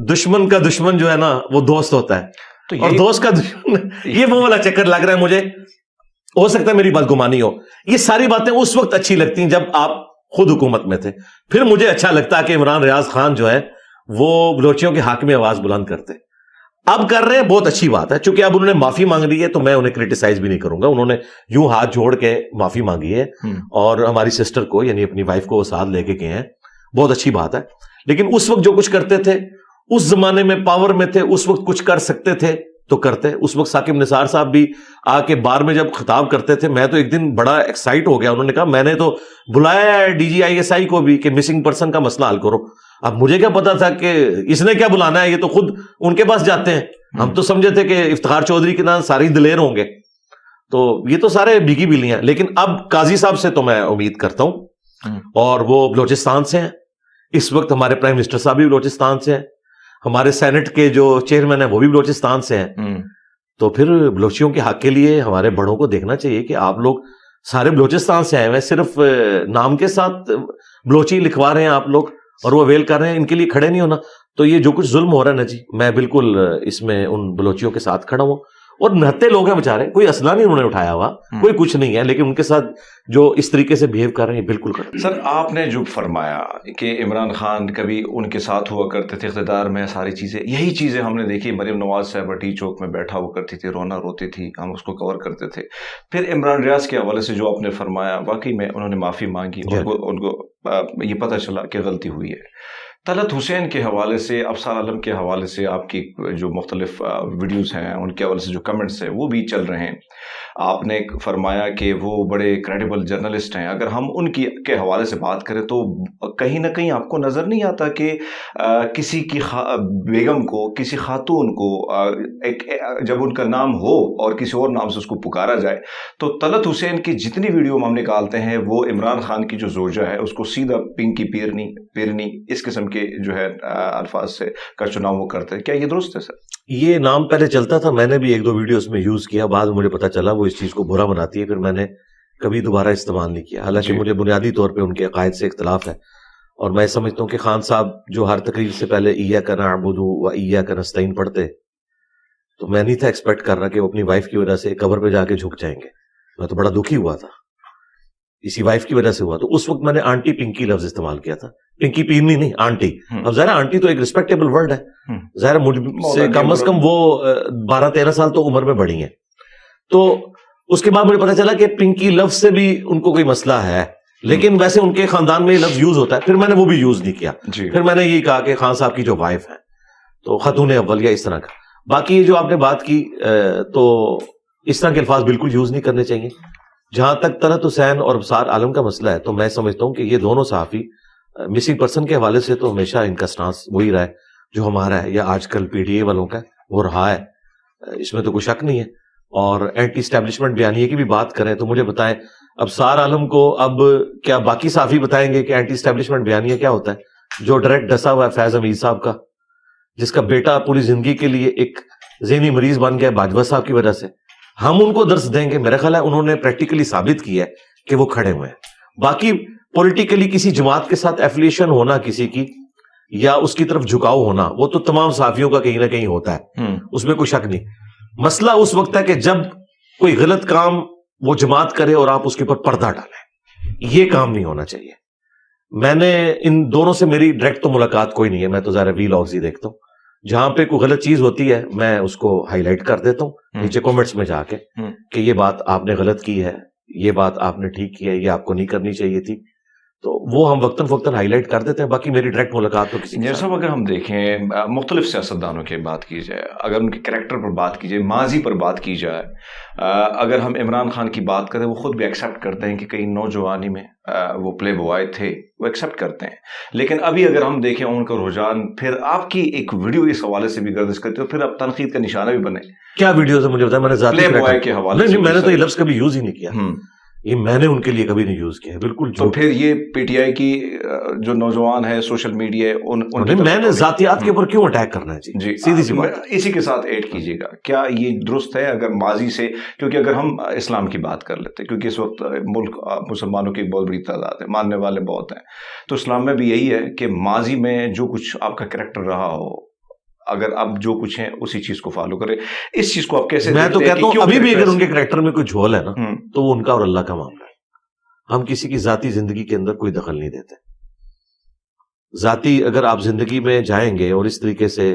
B: دشمن کا دشمن جو ہے نا وہ دوست ہوتا ہے, اور دوست کا دشمن, یہ وہ والا چکر لگ رہا ہے مجھے. ہو سکتا ہے میری بات گمانی ہو. یہ ساری باتیں اس وقت اچھی لگتی ہیں جب آپ خود حکومت میں تھے. پھر مجھے اچھا لگتا ہے کہ عمران ریاض خان جو ہے وہ بلوچیوں کے حق میں آواز بلند کرتے. اب کر رہے ہیں, بہت اچھی بات ہے, چونکہ اب انہوں نے معافی مانگ لی ہے تو میں انہیں کرٹیسائز بھی نہیں کروں گا. انہوں نے یوں ہاتھ جوڑ کے معافی مانگی ہے اور ہماری سسٹر کو یعنی اپنی وائف کو وہ ساتھ لے کے گئے ہیں, بہت اچھی بات ہے. لیکن اس وقت جو کچھ کرتے تھے, اس زمانے میں پاور میں تھے, اس وقت کچھ کر سکتے تھے تو کرتے. اس وقت ثاقب نثار صاحب بھی آ کے بار میں جب خطاب کرتے تھے, میں تو ایک دن بڑا ایکسائٹ ہو گیا. انہوں نے کہا میں نے تو بلایا ہے DGISI کو بھی کہ مسنگ پرسن کا مسئلہ حل کرو. اب مجھے کیا پتا تھا کہ اس نے کیا بلانا ہے, یہ تو خود ان کے پاس جاتے ہیں. ہم تو سمجھے تھے کہ افتخار چودھری کے نام ساری دلیر ہوں گے, تو یہ تو سارے بھیگی بلیاں. لیکن اب قاضی صاحب سے تو میں امید کرتا ہوں, اور وہ بلوچستان سے ہیں. اس وقت ہمارے پرائم منسٹر صاحب بھی بلوچستان سے ہیں, ہمارے سینٹ کے جو چیئرمین ہیں وہ بھی بلوچستان سے ہیں. تو پھر بلوچیوں کے حق کے لیے ہمارے بڑوں کو دیکھنا چاہیے کہ آپ لوگ سارے بلوچستان سے آئے ہوئے, صرف نام کے ساتھ بلوچی لکھوا رہے ہیں آپ لوگ اور وہ ویل کر رہے ہیں, ان کے لیے کھڑے نہیں ہونا. تو یہ جو کچھ ظلم ہو رہا ہے نا جی, میں بالکل اس میں ان بلوچیوں کے ساتھ کھڑا ہوں. اور نہتے لوگ ہیں بیچارے, کوئی اسلحہ نہیں انہوں نے اٹھایا ہوا, کوئی کچھ نہیں ہے, لیکن ان کے ساتھ جو اس طریقے سے بہیو کر رہے ہیں بالکل کر.
A: سر آپ نے جو فرمایا کہ عمران خان کبھی ان کے ساتھ ہوا کرتے تھے اقتدار میں, ساری چیزیں یہی چیزیں ہم نے دیکھی. مریم نواز صاحبہ ٹی چوک میں بیٹھا ہوا کرتی تھی, رونا روتی تھی, ہم اس کو کور کرتے تھے. پھر عمران ریاض کے حوالے سے جو آپ نے فرمایا, واقعی میں انہوں نے معافی مانگی, ان کو یہ پتہ چلا کہ غلطی ہوئی ہے. طلعت حسین کے حوالے سے, ابصار عالم کے حوالے سے آپ کی جو مختلف ویڈیوز ہیں ان کے حوالے سے جو کمنٹس ہیں وہ بھی چل رہے ہیں. آپ نے فرمایا کہ وہ بڑے کریڈیبل جرنلسٹ ہیں. اگر ہم ان کی کے حوالے سے بات کریں تو کہیں نہ کہیں آپ کو نظر نہیں آتا کہ کسی کی بیگم کو, کسی خاتون کو جب ان کا نام ہو اور کسی اور نام سے اس کو پکارا جائے تو طلعت حسین کی جتنی ویڈیو ہم نکالتے ہیں وہ عمران خان کی جو زوجہ ہے اس کو سیدھا پنکی پیرنی اس قسم کے جو ہے الفاظ سے کا چناؤ وہ کرتے ہیں. کیا یہ درست ہے سر؟
B: یہ نام پہلے چلتا تھا, میں نے بھی ایک دو ویڈیوز میں یوز کیا, بعد مجھے پتا چلا وہ اس چیز کو برا بناتی ہے, پھر میں نے کبھی دوبارہ استعمال نہیں کیا. حالانکہ مجھے بنیادی طور پہ ان کے عقائد سے اختلاف ہے, اور میں سمجھتا ہوں کہ خان صاحب جو ہر تقریر سے پہلے ایاک نعبد و ایاک نستعین پڑھتے, تو میں نہیں تھا ایکسپیکٹ کر رہا کہ وہ اپنی وائف کی وجہ سے قبر پہ جا کے جھک جائیں گے. میں تو بڑا دکھی ہوا تھا, اسی وائف کی وجہ سے ہوا. تو اس وقت میں نے آنٹی پنکی لفظ استعمال کیا تھا, پنکی پیرنی نہیں, آنٹی. اب ظاہر آنٹی تو ایک ریسپیکٹیبل ورڈ ہے, ظاہر مجھ سے کم از کم وہ 12-13 سال تو عمر میں بڑی ہیں. تو اس کے بعد مجھے پتا چلا کہ پنکی لفظ سے بھی ان کو کوئی مسئلہ ہے, لیکن ویسے ان کے خاندان میں یہ لفظ یوز ہوتا ہے. پھر میں نے وہ بھی یوز نہیں کیا, پھر میں نے یہی کہا کہ خان صاحب کی جو وائف ہے تو خاتون اول یا اس طرح کا. باقی یہ جو آپ نے بات کی تو اس طرح کے الفاظ بالکل یوز نہیں کرنے چاہیے. جہاں تک طلعت حسین اور ابصار عالم کا مسئلہ ہے تو میں سمجھتا ہوں کہ یہ دونوں صحافی مسنگ پرسن کے حوالے سے تو ہمیشہ ان کا سٹانس وہی رہا ہے جو ہمارا ہے, یا آج کل PTI والوں کا وہ رہا ہے, اس میں تو کوئی شک نہیں ہے. اور اینٹی اسٹیبلشمنٹ بیانیے کی بھی بات کریں تو مجھے بتائیں ابصار عالم کو اب کیا باقی صحافی بتائیں گے کہ اینٹی اسٹیبلشمنٹ بیانیہ کیا ہوتا ہے, جو ڈائریکٹ ڈسا ہوا ہے فیض حمید صاحب کا, جس کا بیٹا پوری زندگی کے لیے ایک ذہنی مریض بن گیا باجوہ صاحب کی وجہ سے. ہم ان کو درس دیں گے؟ میرا خیال ہے انہوں نے پریکٹیکلی ثابت کیا ہے کہ وہ کھڑے ہوئے ہیں. باقی پولیٹیکلی کسی جماعت کے ساتھ ایفیلیشن ہونا کسی کی, یا اس کی طرف جھکاؤ ہونا, وہ تو تمام صحافیوں کا کہیں نہ کہیں ہوتا ہے, اس میں کوئی شک نہیں. مسئلہ اس وقت ہے کہ جب کوئی غلط کام وہ جماعت کرے اور آپ اس کے اوپر پردہ ڈالیں, یہ کام نہیں ہونا چاہیے. میں نے ان دونوں سے میری ڈائریکٹ تو ملاقات کوئی نہیں ہے, میں تو ظاہر ویلاگز ہی دیکھتا ہوں. جہاں پہ کوئی غلط چیز ہوتی ہے میں اس کو ہائی لائٹ کر دیتا ہوں نیچے کامنٹس میں جا کے کہ یہ بات آپ نے غلط کی ہے, یہ بات آپ نے ٹھیک کی ہے, یہ آپ کو نہیں کرنی چاہیے تھی. تو وہ ہم وقتاً فوقتاً ہائی لائٹ کر دیتے ہیں. باقی میری ڈائریکٹ ملاقات تو کسی
A: جیسا اگر ہم دیکھیں مختلف سیاستدانوں کی بات کی جائے, اگر ان کے کریکٹر پر بات کی جائے, ماضی پر بات کی جائے, اگر ہم عمران خان کی بات کریں وہ خود بھی ایکسیپٹ کرتے ہیں کہ کئی نوجوانی میں وہ پلے بوائے تھے, وہ ایکسیپٹ کرتے ہیں. لیکن ابھی اگر ہم دیکھیں ان کا رجحان, پھر آپ کی ایک ویڈیو اس حوالے سے بھی گردش کرتے ہو, پھر آپ تنقید کا نشانہ بھی بنے.
B: کیا ویڈیوز ہے مجھے بتائیں, میں نے ذاتی
A: پلے بوائے کے حوالے سے
B: میں نے تو یہ لفظ کبھی یوز ہی نہیں کیا, یہ میں نے ان کے لیے کبھی نہیں یوز کیا. بالکل.
A: تو پھر یہ PTI کی جو نوجوان ہے سوشل میڈیا,
B: میں نے ذاتیات کے اوپر کیوں اٹیک کرنا ہے جی, سیدھی سی بات.
A: اسی کے ساتھ ایڈ کیجیے گا, کیا یہ درست ہے اگر ماضی سے, کیونکہ اگر ہم اسلام کی بات کر لیتے, کیونکہ اس وقت ملک مسلمانوں کی بہت بڑی تعداد ہے, ماننے والے بہت ہیں, تو اسلام میں بھی یہی ہے کہ ماضی میں جو کچھ آپ کا کریکٹر رہا ہو, اگر آپ جو کچھ ہیں اسی چیز کو فالو کریں. اس چیز کو آپ کیسے؟
B: میں تو کہتا ہوں ابھی بھی اگر ان کے کریکٹر میں کوئی جھول ہے نا تو وہ ان کا اور اللہ کا معاملہ ہے. ہم کسی کی ذاتی زندگی کے اندر کوئی دخل نہیں دیتے. ذاتی اگر آپ زندگی میں جائیں گے اور اس طریقے سے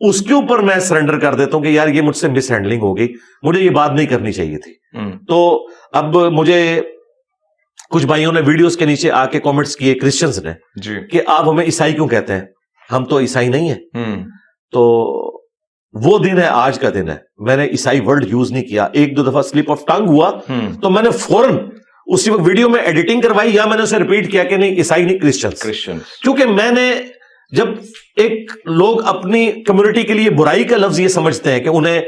B: اس کے اوپر میں سرنڈر کر دیتا ہوں کہ یار یہ مجھ سے مس ہینڈلنگ ہو گئی, مجھے یہ بات نہیں کرنی چاہیے تھی. تو اب مجھے کچھ بھائیوں نے ویڈیوز کے نیچے آ کے کامنٹس کیے کرسچنز نے کہ آپ ہمیں عیسائی کیوں کہتے ہیں, ہم تو عیسائی نہیں ہیں. تو وہ دن ہے, آج کا دن ہے. میں نے عیسائی ورڈ یوز نہیں کیا. ایک دو دفعہ سلپ آف ٹنگ ہوا تو میں نے فوراً اسی وقت ویڈیو میں ایڈیٹنگ کروائی, یا میں نے اسے ریپیٹ کیا کہ نہیں عیسائی نہیں کرسچن. کیونکہ میں نے جب ایک لوگ اپنی کمیونٹی کے لیے برائی کا لفظ یہ سمجھتے ہیں کہ انہیں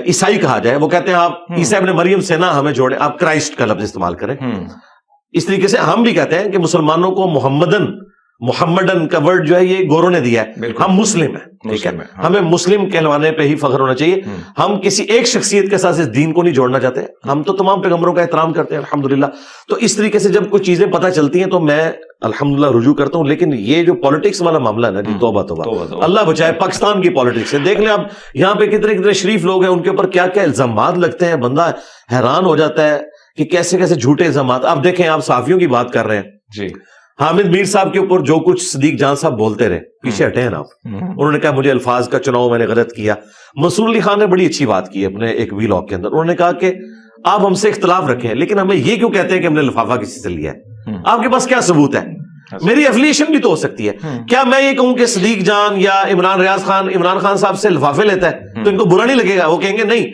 B: عیسائی کہا جائے, وہ کہتے ہیں آپ عیسیٰ ابن مریم سے نہ ہمیں جوڑے, آپ کرائسٹ کا لفظ استعمال کریں. اس طریقے سے ہم بھی کہتے ہیں کہ مسلمانوں کو محمدن کا ورڈ جو ہے یہ گوروں نے دیا ہے, ہم مسلم ہیں, ٹھیک ہے, ہمیں مسلم کہلوانے پہ ہی فخر ہونا چاہیے. ہم کسی ایک شخصیت کے ساتھ اس دین کو نہیں جوڑنا چاہتے, ہم تو تمام پیغمبروں کا احترام کرتے ہیں الحمدللہ. تو اس طریقے سے جب کچھ چیزیں پتہ چلتی ہیں تو میں الحمدللہ رجوع کرتا ہوں. لیکن یہ جو پالیٹکس والا معاملہ ہے نا جی, توبہ توبہ, اللہ بچائے پاکستان کی پالیٹکس سے. دیکھ لیں اب یہاں پہ کتنے کتنے شریف لوگ ہیں, ان کے اوپر کیا کیا الزامات لگتے ہیں, بندہ حیران ہو جاتا ہے کہ کیسے کیسے جھوٹے الزامات. آپ دیکھیں, آپ صحافیوں کی بات کر رہے ہیں جی, حامد میر صاحب کے اوپر جو کچھ صدیق جان صاحب بولتے رہے, پیچھے ہٹے ہیں آپ, انہوں نے کہا مجھے الفاظ کا چناؤ میں نے غلط کیا. منصور علی خان نے بڑی اچھی بات کی اپنے ایک ویلاگ کے اندر, انہوں نے کہا کہ آپ ہم سے اختلاف رکھیں لیکن ہمیں یہ کیوں کہتے ہیں کہ ہم نے لفافہ کسی سے لیا ہے, آپ کے پاس کیا ثبوت ہے؟ میری افیلیشن بھی تو ہو سکتی ہے. کیا میں یہ کہوں کہ صدیق جان یا عمران خان صاحب سے لفافے لیتا ہے تو ان کو برا نہیں لگے گا؟ وہ کہیں گے نہیں,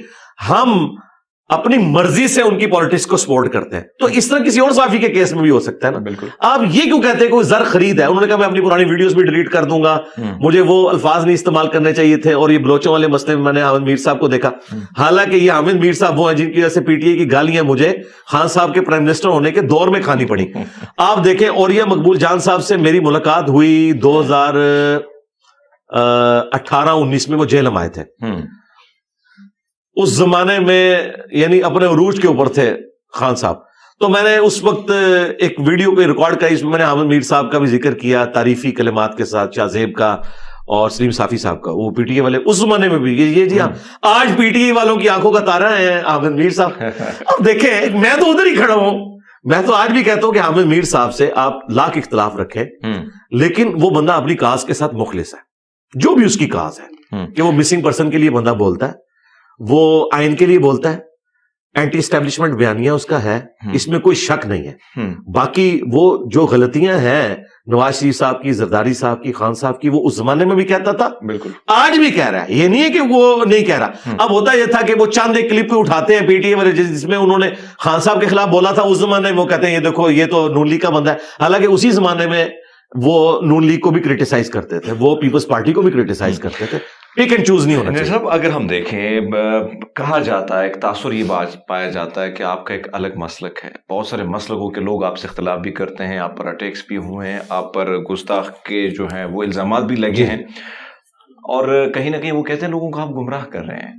B: ہم اپنی مرضی سے ان کی پالیٹکس کو سپورٹ کرتے ہیں. تو اس طرح کسی اور صحافی کے کیس میں بھی ہو سکتا ہے نا. بالکل. آپ یہ کیوں کہتے ہیں کوئی زر خرید ہے؟ انہوں نے کہا میں اپنی پرانی ویڈیوز بھی ڈیلیٹ کر دوں گا, مجھے وہ الفاظ نہیں استعمال کرنے چاہیے تھے, اور یہ بلوچوں والے مسئلے میں نے حامد میر صاحب کو دیکھا, حالانکہ یہ حامد میر صاحب وہ ہیں جن کی وجہ سے پی ٹی آئی کی گالیاں مجھے خان صاحب کے پرائم منسٹر ہونے کے دور میں کھانی پڑی. آپ دیکھیں, اور یہ مقبول جان صاحب سے میری ملاقات ہوئی 2018-19 میں, وہ جیل آئے تھے. اس زمانے میں یعنی اپنے عروج کے اوپر تھے خان صاحب, تو میں نے اس وقت ایک ویڈیو کو ریکارڈ کری, اس میں نے حامد میر صاحب کا بھی ذکر کیا تعریفی کلمات کے ساتھ, شاہ زیب کا اور سلیم صافی صاحب کا, وہ پی ٹی اے والے اس زمانے میں بھی. یہ جی ہاں, آج پی ٹی اے والوں کی آنکھوں کا تارا ہے حامد میر صاحب. اب دیکھیں, میں تو ادھر ہی کھڑا ہوں, میں تو آج بھی کہتا ہوں کہ حامد میر صاحب سے آپ لاکھ اختلاف رکھیں, لیکن وہ بندہ اپنی کاز کے ساتھ مخلص ہے, جو بھی اس کی کاز ہے, کہ وہ مسنگ پرسن کے لیے بندہ بولتا ہے, وہ آئین کے لیے بولتا ہے, اینٹی اسٹیبلشمنٹ بیانیہ اس کا ہے, اس میں کوئی شک نہیں ہے. باقی وہ جو غلطیاں ہیں نواز شریف صاحب کی, زرداری صاحب کی, خان صاحب کی, وہ اس زمانے میں بھی کہتا تھا, بالکل آج بھی کہہ رہا ہے. یہ نہیں ہے کہ وہ نہیں کہہ رہا. اب ہوتا یہ تھا کہ وہ چاند ایک کلپ اٹھاتے ہیں پی ٹی اے والے جس میں انہوں نے خان صاحب کے خلاف بولا تھا, اس زمانے میں وہ کہتے ہیں یہ دیکھو یہ تو نون لیگ کا بندہ ہے, حالانکہ اسی زمانے میں وہ نون لیگ کو بھی کریٹیسائز کرتے تھے, وہ پیپلز پارٹی کو بھی کریٹیسائز کرتے تھے. پک اینڈ چوز نہیں ہونا چاہیے.
A: صاحب اگر ہم دیکھیں, کہا جاتا ہے, ایک تاثر یہ بات پایا جاتا ہے کہ آپ کا ایک الگ مسلک ہے, بہت سارے مسلکوں کے لوگ آپ سے اختلاف بھی کرتے ہیں, آپ پر اٹیکس بھی ہوئے ہیں, آپ پر گستاخ کے جو ہیں وہ الزامات بھی لگے ہیں, اور کہیں نہ کہیں وہ کہتے ہیں لوگوں کو آپ گمراہ کر رہے ہیں.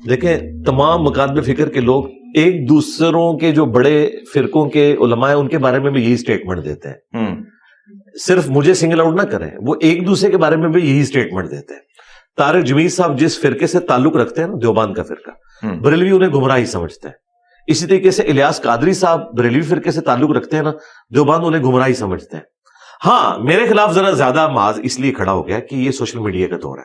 B: دیکھیں, تمام مکاتب فکر کے لوگ ایک دوسروں کے جو بڑے فرقوں کے علماء ہیں ان کے بارے میں بھی یہی اسٹیٹمنٹ دیتے ہیں. صرف مجھے سنگل آؤٹ نہ کریں, وہ ایک دوسرے کے بارے میں بھی یہی اسٹیٹمنٹ دیتے ہیں. طارق جمیل صاحب جس فرقے سے تعلق رکھتے ہیں نا, دیوبند کا فرقہ, بریلوی انہیں گمراہی سمجھتے ہیں. اسی طریقے سے الیاس قادری صاحب بریلوی فرقے سے تعلق رکھتے ہیں نا, دیوبند انہیں گمراہی سمجھتے ہیں. ہاں, میرے خلاف ذرا زیادہ محاذ اس لیے کھڑا ہو گیا کہ یہ سوشل میڈیا کا دور ہے.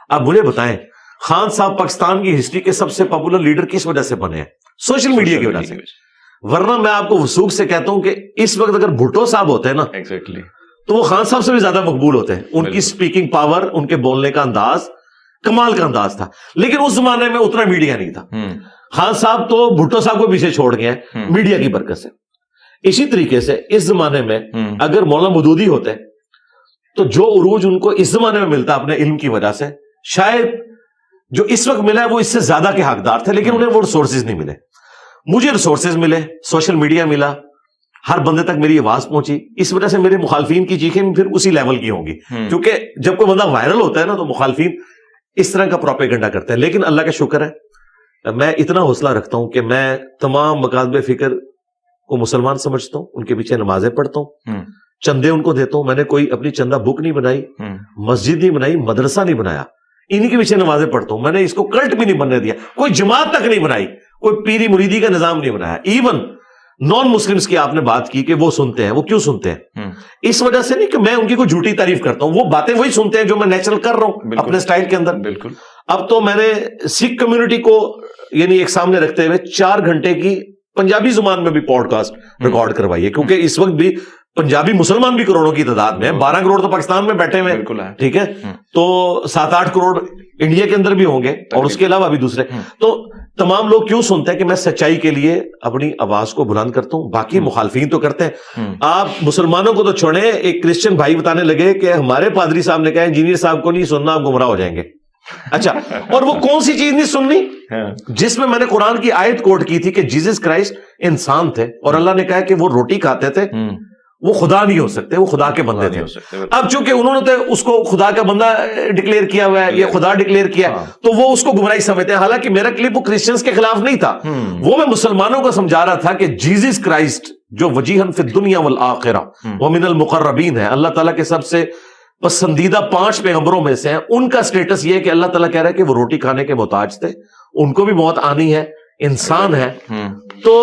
B: اب مجھے بتائیں, خان صاحب پاکستان کی ہسٹری کے سب سے پاپولر لیڈر کس وجہ سے بنے ہیں؟ سوشل میڈیا کی وجہ سے. ورنہ میں آپ کو وثوق سے کہتا ہوں کہ اس وقت اگر بھٹو صاحب ہوتے ہیں نا, تو وہ خان صاحب سے بھی زیادہ مقبول ہوتے ہیں. ان کی سپیکنگ پاور, ان کے بولنے کا انداز کمال کا انداز تھا, لیکن اس زمانے میں اتنا میڈیا نہیں تھا. خان صاحب تو بھٹو صاحب کو پیچھے چھوڑ گئے ہیں میڈیا کی برکت سے. اسی طریقے سے اس زمانے میں اگر مولانا مودودی ہوتے تو جو عروج ان کو اس زمانے میں ملتا اپنے علم کی وجہ سے, شاید جو اس وقت ملا ہے وہ اس سے زیادہ کے حقدار تھے, لیکن انہیں وہ ریسورسز نہیں ملے. مجھے ریسورسز ملے, سوشل میڈیا ملا, ہر بندے تک میری آواز پہنچی. اس وجہ سے میرے مخالفین کی چیخیں پھر اسی لیول کی ہوں گی, کیونکہ جب کوئی بندہ وائرل ہوتا ہے نا تو مخالفین اس طرح کا پروپیگنڈا کرتے ہیں. لیکن اللہ کا شکر ہے, میں اتنا حوصلہ رکھتا ہوں کہ میں تمام مکاتب فکر کو مسلمان سمجھتا ہوں, ان کے پیچھے نمازیں پڑھتا ہوں, چندے ان کو دیتا ہوں. میں نے کوئی اپنی چندہ بک نہیں بنائی, مسجد نہیں بنائی, مدرسہ نہیں بنایا, انہی کے پیچھے نمازیں پڑھتا ہوں. میں نے اس کو کلٹ بھی نہیں بننے دیا, کوئی جماعت تک نہیں بنائی, کوئی پیری مریدی کا نظام نہیں بنایا. ایون نان مسلمس کی آپ نے بات کی کہ وہ سنتے ہیں, وہ کیوں سنتے ہیں؟ اس وجہ سے نہیں کہ میں ان کی کوئی جھوٹی تعریف کرتا ہوں, وہ باتیں وہی سنتے ہیں جو میں نیچرل کر رہا ہوں اپنے سٹائل کے اندر.
A: بالکل.
B: اب تو میں نے سکھ کمیونٹی کو یعنی ایک سامنے رکھتے ہوئے 4 گھنٹے کی پنجابی زبان میں بھی پوڈ کاسٹ ریکارڈ کروائی ہے, کیونکہ اس وقت بھی پنجابی مسلمان بھی کروڑوں کی تعداد میں ہیں, 12 کروڑ تو پاکستان میں بیٹھے ہوئے, ٹھیک ہے, تو 7-8 کروڑ انڈیا کے اندر بھی ہوں گے, اور اس کے علاوہ بھی دوسرے. تو تمام لوگ کیوں سنتے ہیں کہ میں سچائی کے لیے اپنی آواز کو بلند کرتا ہوں, باقی مخالفین تو کرتے ہیں. آپ مسلمانوں کو تو چھوڑیں, ایک کرسچن بھائی بتانے لگے کہ ہمارے پادری صاحب نے کہا انجینئر صاحب کو نہیں سننا, آپ گمراہ ہو جائیں گے. اچھا, اور وہ کون سی چیز نہیں سننی جس میں نے قرآن کی آیت کوٹ کی تھی کہ جیسس کرائسٹ انسان تھے, اور اللہ نے کہا کہ وہ روٹی کھاتے تھے, وہ خدا نہیں ہو سکتے, وہ خدا کے بندے تھے. اب چونکہ انہوں نے اس کو خدا کا بندہ ڈکلیئر کیا ہوا ہے, یہ خدا ڈکلیئر کیا, تو وہ اس کو گمراہی سمجھتے ہیں. حالانکہ میرا کلپ وہ کرسچنز کے خلاف نہیں تھا, وہ میں مسلمانوں کو سمجھا رہا تھا کہ جیسس کرائسٹ جو وجیہن فی الدنیا والآخرہ ومن المقربین ہے, اللہ تعالیٰ کے سب سے پسندیدہ 5 پیغمبروں میں سے ہیں, ان کا سٹیٹس یہ ہے کہ اللہ تعالیٰ کہہ رہا ہے کہ وہ روٹی کھانے کے محتاج تھے, ان کو بھی موت آنی ہے, انسان ہے. تو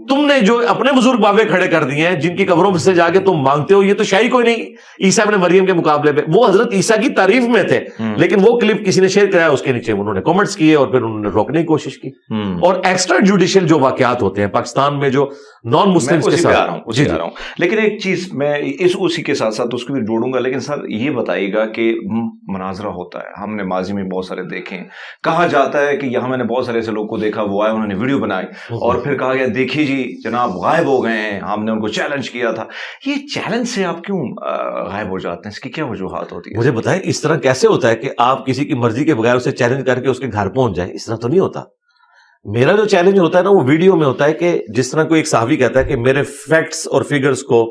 B: تم نے جو اپنے بزرگ بابے کھڑے کر دیے ہیں جن کی قبروں سے جا کے تم مانگتے ہو, یہ تو شاہی کوئی نہیں عیسیٰ ابن مریم کے مقابلے پہ. وہ حضرت عیسیٰ کی تعریف میں تھے, لیکن وہ کلپ کسی نے شیئر کرایا, اس کے نیچے انہوں نے کامنٹس کیے اور پھر انہوں نے روکنے کی کوشش کی. اور ایکسٹرا جوڈیشل جو واقعات ہوتے ہیں پاکستان میں جو نان مسلم کے ساتھ,
A: جی رہا ہوں, لیکن ایک چیز میں اسی کے ساتھ ساتھ اس کو بھی جوڑوں گا. لیکن سر یہ بتائیے گا کہ مناظرہ ہوتا ہے, ہم نے ماضی میں بہت سارے دیکھے ہیں, کہا جاتا ہے کہ یہاں میں نے بہت سارے ایسے لوگ کو دیکھا, وہ آئے, انہوں نے ویڈیو بنائی اور پھر کہا گیا دیکھیے جی جناب غائب ہو گئے ہیں, ہم نے ان کو چیلنج کیا تھا. یہ چیلنج سے آپ کیوں غائب ہو جاتے ہیں, اس کی کیا وجوہات ہوتی ہے؟
B: مجھے بتائیں اس طرح کیسے ہوتا ہے کہ آپ کسی کی مرضی کے بغیر اسے چیلنج کر کے اس کے گھر پہنچ جائیں؟ اس طرح تو نہیں ہوتا. میرا جو چیلنج ہوتا ہے نا وہ ویڈیو میں ہوتا ہے کہ جس طرح کوئی ایک صحافی کہتا ہے کہ میرے فیکٹس اور فگرز کو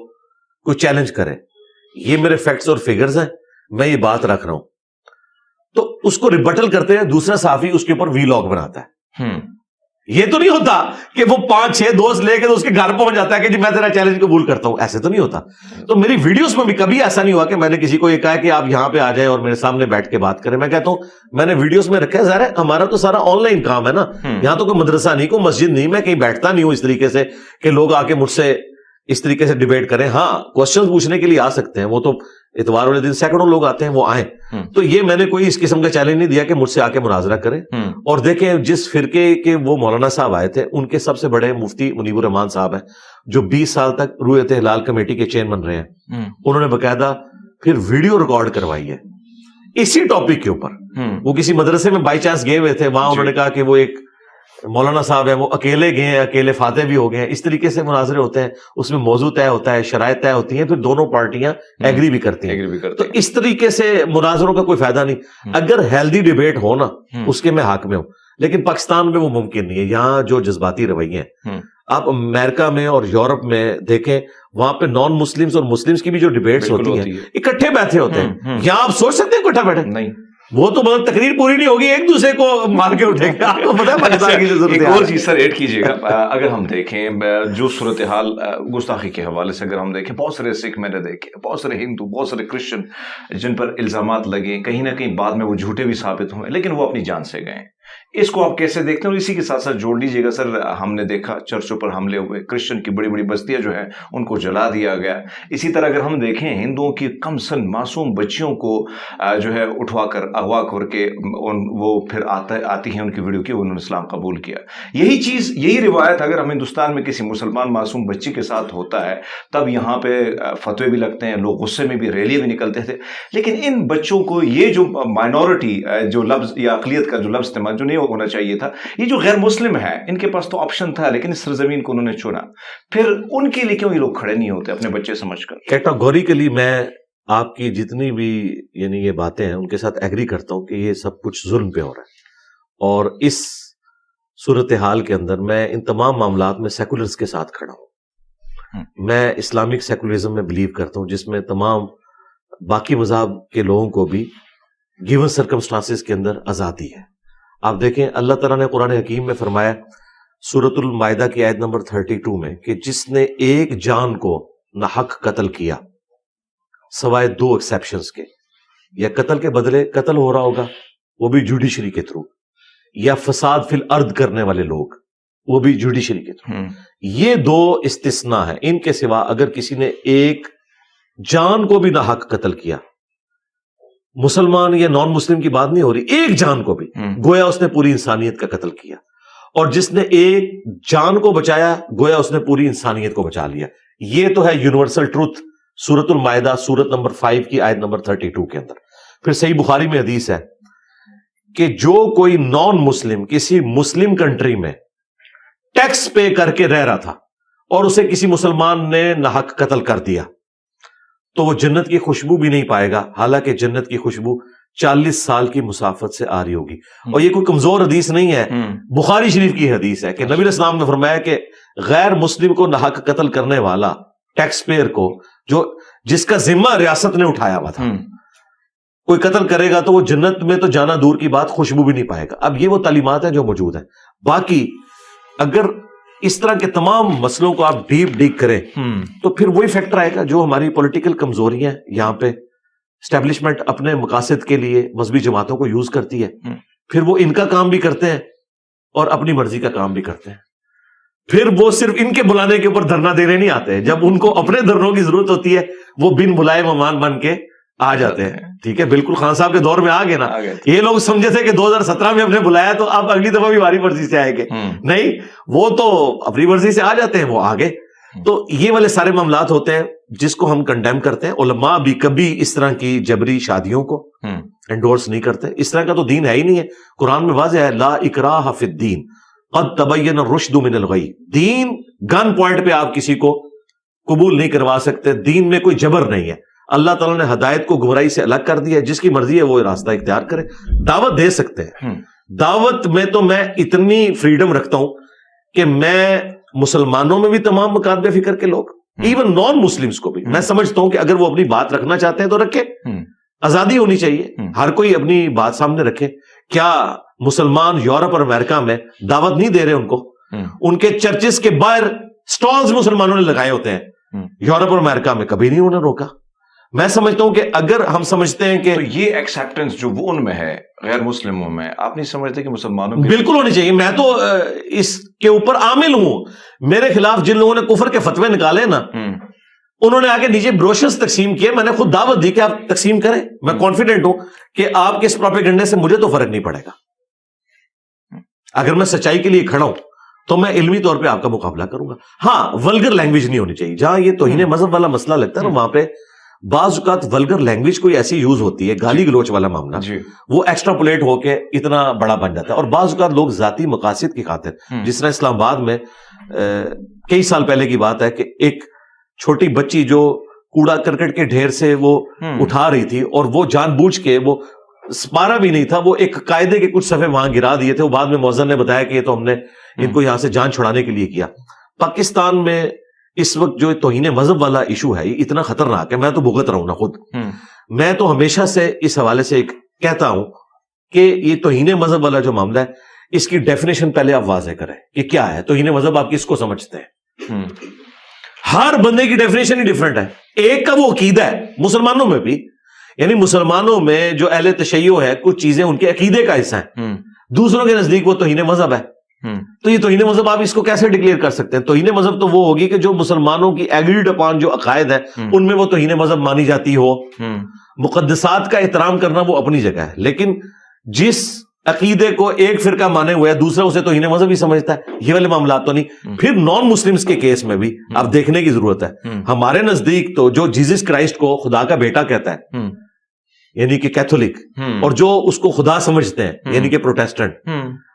B: کوئی چیلنج کرے, یہ میرے فیکٹس اور فگرز ہیں, میں یہ بات رکھ رہا ہوں, تو اس کو ریبٹل کرتے ہیں دوسرا صحافی اس کے اوپر وی لاگ بناتا ہے. یہ تو نہیں ہوتا کہ وہ 5-6 دوست لے کے تو اس کے گھر پہنچ جاتا ہے کہ جی میں تیرا چیلنج قبول کرتا ہوں, ایسے تو نہیں ہوتا. تو میری ویڈیوز میں بھی کبھی ایسا نہیں ہوا کہ میں نے کسی کو یہ کہا کہ آپ یہاں پہ آ جائیں اور میرے سامنے بیٹھ کے بات کریں. میں کہتا ہوں میں نے ویڈیوز میں رکھا ہے, ظاہر ہے ہمارا تو سارا آن لائن کام ہے نا, یہاں تو کوئی مدرسہ نہیں, کوئی مسجد نہیں, میں کہیں بیٹھتا نہیں ہوں اس طریقے سے کہ لوگ آ کے مجھ سے اس طریقے سے ڈیبیٹ کریں. ہاں کوسچن پوچھنے کے لیے آ سکتے ہیں, وہ تو اتوار والے دن سینکڑوں لوگ آتے ہیں, وہ آئیں. تو یہ میں نے کوئی اس قسم کا چیلنج نہیں دیا کہ مجھ سے آ کے مناظرہ کریں. اور دیکھیں جس فرقے کے وہ مولانا صاحب آئے تھے ان کے سب سے بڑے مفتی منیب الرحمان صاحب ہیں, جو 20 سال تک رویت ہلال کمیٹی کے چیئرمین رہے ہیں. انہوں نے باقاعدہ پھر ویڈیو ریکارڈ کروائی ہے اسی ٹاپک کے اوپر. وہ کسی مدرسے میں بائی چانس گئے ہوئے تھے, وہاں انہوں نے کہا کہ وہ ایک مولانا صاحب ہیں, وہ اکیلے گئے ہیں, اکیلے فاتح بھی ہو گئے ہیں. اس طریقے سے مناظرے ہوتے ہیں, اس میں موضوع طے ہوتا ہے, شرائط طے ہوتی ہیں, پھر دونوں پارٹیاں ایگری بھی کرتی ہیں. تو اس طریقے سے مناظروں کا کوئی فائدہ نہیں. اگر ہیلدی ڈیبیٹ ہو نا اس کے میں حق میں ہوں, لیکن پاکستان میں وہ ممکن نہیں ہے. یہاں جو جذباتی رویے ہیں, آپ امریکہ میں اور یورپ میں دیکھیں, وہاں پہ نان مسلمز اور مسلمز کی بھی جو ڈیبیٹس ہوتی ہیں اکٹھے بیٹھے ہوتے ہیں. یہاں آپ سوچ سکتے ہیں اکٹھا بیٹھے نہیں, وہ تو مطلب تقریر پوری نہیں ہوگی, ایک دوسرے کو مار کے اٹھے گا. آپ کو پتہ ہے پاکستان کی ضرورت ہے.
A: ایک اور چیز سر ایڈ کیجیے گا, اگر ہم دیکھیں جو صورتحال گستاخی کے حوالے سے اگر ہم دیکھیں, بہت سارے سکھ میں نے دیکھے, بہت سارے ہندو, بہت سارے کرسچن جن پر الزامات لگے, کہیں نہ کہیں بعد میں وہ جھوٹے بھی ثابت ہوئے, لیکن وہ اپنی جان سے گئے. اس کو آپ کیسے دیکھتے ہیں؟ اور اسی کے ساتھ ساتھ جوڑ لیجیے گا سر, ہم نے دیکھا چرچوں پر حملے ہوئے, کرسچن کی بڑی بڑی بستیاں جو ہیں ان کو جلا دیا گیا. اسی طرح اگر ہم دیکھیں ہندوؤں کی کم سن معصوم بچیوں کو جو ہے اٹھوا کر اغوا کر کے وہ پھر آتی ہیں ان کی ویڈیو کی, انہوں نے اسلام قبول کیا. یہی چیز, یہی روایت اگر ہم ہندوستان میں کسی مسلمان معصوم بچی کے ساتھ ہوتا ہے, تب یہاں پہ فتوے بھی لگتے ہیں, لوگ غصے میں بھی, ریلیاں بھی نکلتے تھے. لیکن ان بچوں کو یہ جو مائنورٹی جو لفظ یا اقلیت کا جو لفظ استعمال جو نہیں ہونا چاہیے تھا, یہ جو غیر مسلم ہے, ان کے پاس تو آپشن تھا, لیکن اس سرزمین کو انہوں نے چنا. پھر ان کے لیے کیوں یہ لوگ کھڑے نہیں ہوتے اپنے بچے سمجھ کر؟
B: کیٹاگوریکلی میں آپ کی جتنی بھی یعنی یہ باتیں ہیں ان کے ساتھ ایگری کرتا ہوں کہ یہ سب کچھ ظلم پہ ہو رہا ہے. اور اس صورتحال کے اندر میں ان تمام معاملات میں سیکولرز کے ساتھ کھڑا ہوں. میں اسلامک سیکولرزم میں بلیو کرتا ہوں, جس میں تمام باقی مذہب کے لوگوں کو بھی گیون سرکمسٹانسز کے اندر آزادی ہے. آپ دیکھیں اللہ تعالیٰ نے قرآن حکیم میں فرمایا سورۃ المائدہ کی آیت نمبر 32 میں کہ جس نے ایک جان کو ناحق قتل کیا سوائے 2 ایکسیپشنز کے, یا قتل کے بدلے قتل ہو رہا ہوگا وہ بھی جوڈیشری کے تھرو, یا فساد فی الارض کرنے والے لوگ وہ بھی جوڈیشری کے تھرو. یہ 2 استثناء ہیں. ان کے سوا اگر کسی نے ایک جان کو بھی ناحق قتل کیا، مسلمان یا نان مسلم کی بات نہیں ہو رہی، ایک جان کو بھی، گویا اس نے پوری انسانیت کا قتل کیا. اور جس نے ایک جان کو بچایا گویا اس نے پوری انسانیت کو بچا لیا. یہ تو ہے یونیورسل ٹروتھ سورۃ المائدہ سورت نمبر 5 کی آیت نمبر 32 کے اندر. پھر صحیح بخاری میں حدیث ہے کہ جو کوئی نان مسلم کسی مسلم کنٹری میں ٹیکس پے کر کے رہ رہا تھا اور اسے کسی مسلمان نے ناحق قتل کر دیا تو وہ جنت کی خوشبو بھی نہیں پائے گا، حالانکہ جنت کی خوشبو 40 سال کی مسافت سے آ رہی ہوگی. اور یہ کوئی کمزور حدیث نہیں ہے، بخاری شریف کی حدیث ہے کہ نبی علیہ السلام نے فرمایا کہ غیر مسلم کو ناحق قتل کرنے والا ٹیکس پیئر کو، جو جس کا ذمہ ریاست نے اٹھایا ہوا تھا، کوئی قتل کرے گا تو وہ جنت میں تو جانا دور کی بات، خوشبو بھی نہیں پائے گا. اب یہ وہ تعلیمات ہیں جو موجود ہیں. باقی اگر اس طرح کے تمام مسئلوں کو آپ ڈیپ کریں تو پھر وہی فیکٹر آئے گا جو ہماری پولیٹیکل کمزوریاں یہاں پہ اسٹیبلشمنٹ اپنے مقاصد کے لیے مذہبی جماعتوں کو یوز کرتی ہے، پھر وہ ان کا کام بھی کرتے ہیں اور اپنی مرضی کا کام بھی کرتے ہیں. پھر وہ صرف ان کے بلانے کے اوپر دھرنا دینے نہیں آتے، جب ان کو اپنے دھرنوں کی ضرورت ہوتی ہے وہ بن بلائے مہمان بن کے آ جاتے ہیں. ٹھیک ہے، بالکل خان صاحب کے دور میں آ گئے نا. یہ لوگ سمجھے تھے کہ 2017 میں ہم نے بلایا تو اب اگلی دفعہ بھی ہماری مرضی سے آئے گے، نہیں، وہ تو اپنی مرضی سے آ جاتے ہیں، وہ آگے. تو یہ والے سارے معاملات ہوتے ہیں جس کو ہم کنڈیم کرتے ہیں. علماء بھی کبھی اس طرح کی جبری شادیوں کو انڈورس نہیں کرتے. اس طرح کا تو دین ہے ہی نہیں ہے. قرآن میں واضح ہے لا اکراہ فی الدین قد تبین الرشد من الغی. دین گن پوائنٹ پہ آپ کسی کو قبول نہیں کروا سکتے. دین میں کوئی جبر نہیں ہے. اللہ تعالیٰ نے ہدایت کو گمراہی سے الگ کر دیا ہے. جس کی مرضی ہے وہ راستہ اختیار کرے. دعوت دے سکتے ہیں. دعوت میں تو میں اتنی فریڈم رکھتا ہوں کہ میں مسلمانوں میں بھی تمام مکاتب فکر کے لوگ، ایون نان مسلمز کو بھی میں سمجھتا ہوں کہ اگر وہ اپنی بات رکھنا چاہتے ہیں تو رکھے. آزادی ہونی چاہیے، ہر کوئی اپنی بات سامنے رکھے. کیا مسلمان یورپ اور امریکہ میں دعوت نہیں دے رہے ان کو؟ ان کے چرچز کے باہر سٹالز مسلمانوں نے لگائے ہوتے ہیں. یورپ اور امریکہ میں کبھی نہیں انہوں نے روکا. میں سمجھتا ہوں کہ اگر ہم سمجھتے ہیں کہ
A: یہ ایکسیپٹنس جو وہ ان میں ہے غیر مسلموں میں، آپ نہیں سمجھتے کہ مسلمانوں میں
B: بالکل ہونی چاہیے؟ میں تو اس کے اوپر عامل ہوں. میرے خلاف جن لوگوں نے کفر کے فتوے نکالے نا، انہوں نے آگے نیچے بروشرز تقسیم کیے. میں نے خود دعوت دی کہ آپ تقسیم کریں. میں کانفیڈنٹ ہوں کہ آپ کے اس پروپیگنڈے سے مجھے تو فرق نہیں پڑے گا. اگر میں سچائی کے لیے کھڑا ہوں تو میں علمی طور پہ آپ کا مقابلہ کروں گا. ہاں، ولگر لینگویج نہیں ہونی چاہیے. جہاں یہ توہین مذہب والا مسئلہ لگتا ہے نا، وہاں پہ بعض اوقات ولگر لینگویج کوئی ایسی یوز ہوتی ہے، گالی گلوچ والا معاملہ، وہ ایکسٹراپولیٹ ہو کے اتنا بڑا بن جاتا ہے. اور بعض اوقات لوگ ذاتی مقاصد کی خاطر، جس طرح اسلام آباد میں کئی سال پہلے کی بات ہے کہ ایک چھوٹی بچی جو کوڑا کرکٹ کے ڈھیر سے وہ اٹھا رہی تھی اور وہ جان بوجھ کے، وہ سپارا بھی نہیں تھا، وہ ایک قاعدے کے کچھ صفحے وہاں گرا دیے تھے. وہ بعد میں مؤذن نے بتایا کہ یہ تو ہم نے ان کو یہاں سے جان چھڑانے کے لیے کیا. پاکستان میں اس وقت جو توہین مذہب والا ایشو ہے یہ اتنا خطرناک ہے. میں تو بھگت رہا ہوں نا خود. میں تو ہمیشہ سے اس حوالے سے کہتا ہوں کہ یہ توہین مذہب والا جو معاملہ ہے، اس کی ڈیفینیشن پہلے آپ واضح کریں کہ کیا ہے توہین مذہب. آپ کس کو سمجھتے ہیں؟ ہر بندے کی ڈیفینیشن ہی ڈفرینٹ ہے. ایک کا وہ عقیدہ ہے، مسلمانوں میں بھی، یعنی مسلمانوں میں جو اہل تشیع ہے کچھ چیزیں ان کے عقیدے کا حصہ ہیں، دوسروں کے نزدیک وہ توہین مذہب ہے. تو یہ توہین مذہب آپ اس کو کیسے ڈکلیئر کر سکتے ہیں؟ توہین مذہب تو وہ ہوگی کہ جو مسلمانوں کی ایگریڈ اپان جو عقائد ہے ان میں وہ توہین مذہب مانی جاتی ہو. مقدسات کا احترام کرنا وہ اپنی جگہ ہے، لیکن جس عقیدے کو ایک فرقہ مانے ہوئے ہے دوسرا اسے توہین مذہب ہی سمجھتا ہے، یہ والے معاملات تو نہیں. پھر نان مسلمز کے کیس میں بھی آپ دیکھنے کی ضرورت ہے. ہمارے نزدیک تو جو جیزس کرائسٹ کو خدا کا بیٹا کہتا ہے یعنی کہ کیتھولک، اور جو اس کو خدا سمجھتے ہیں یعنی کہ پروٹیسٹنٹ،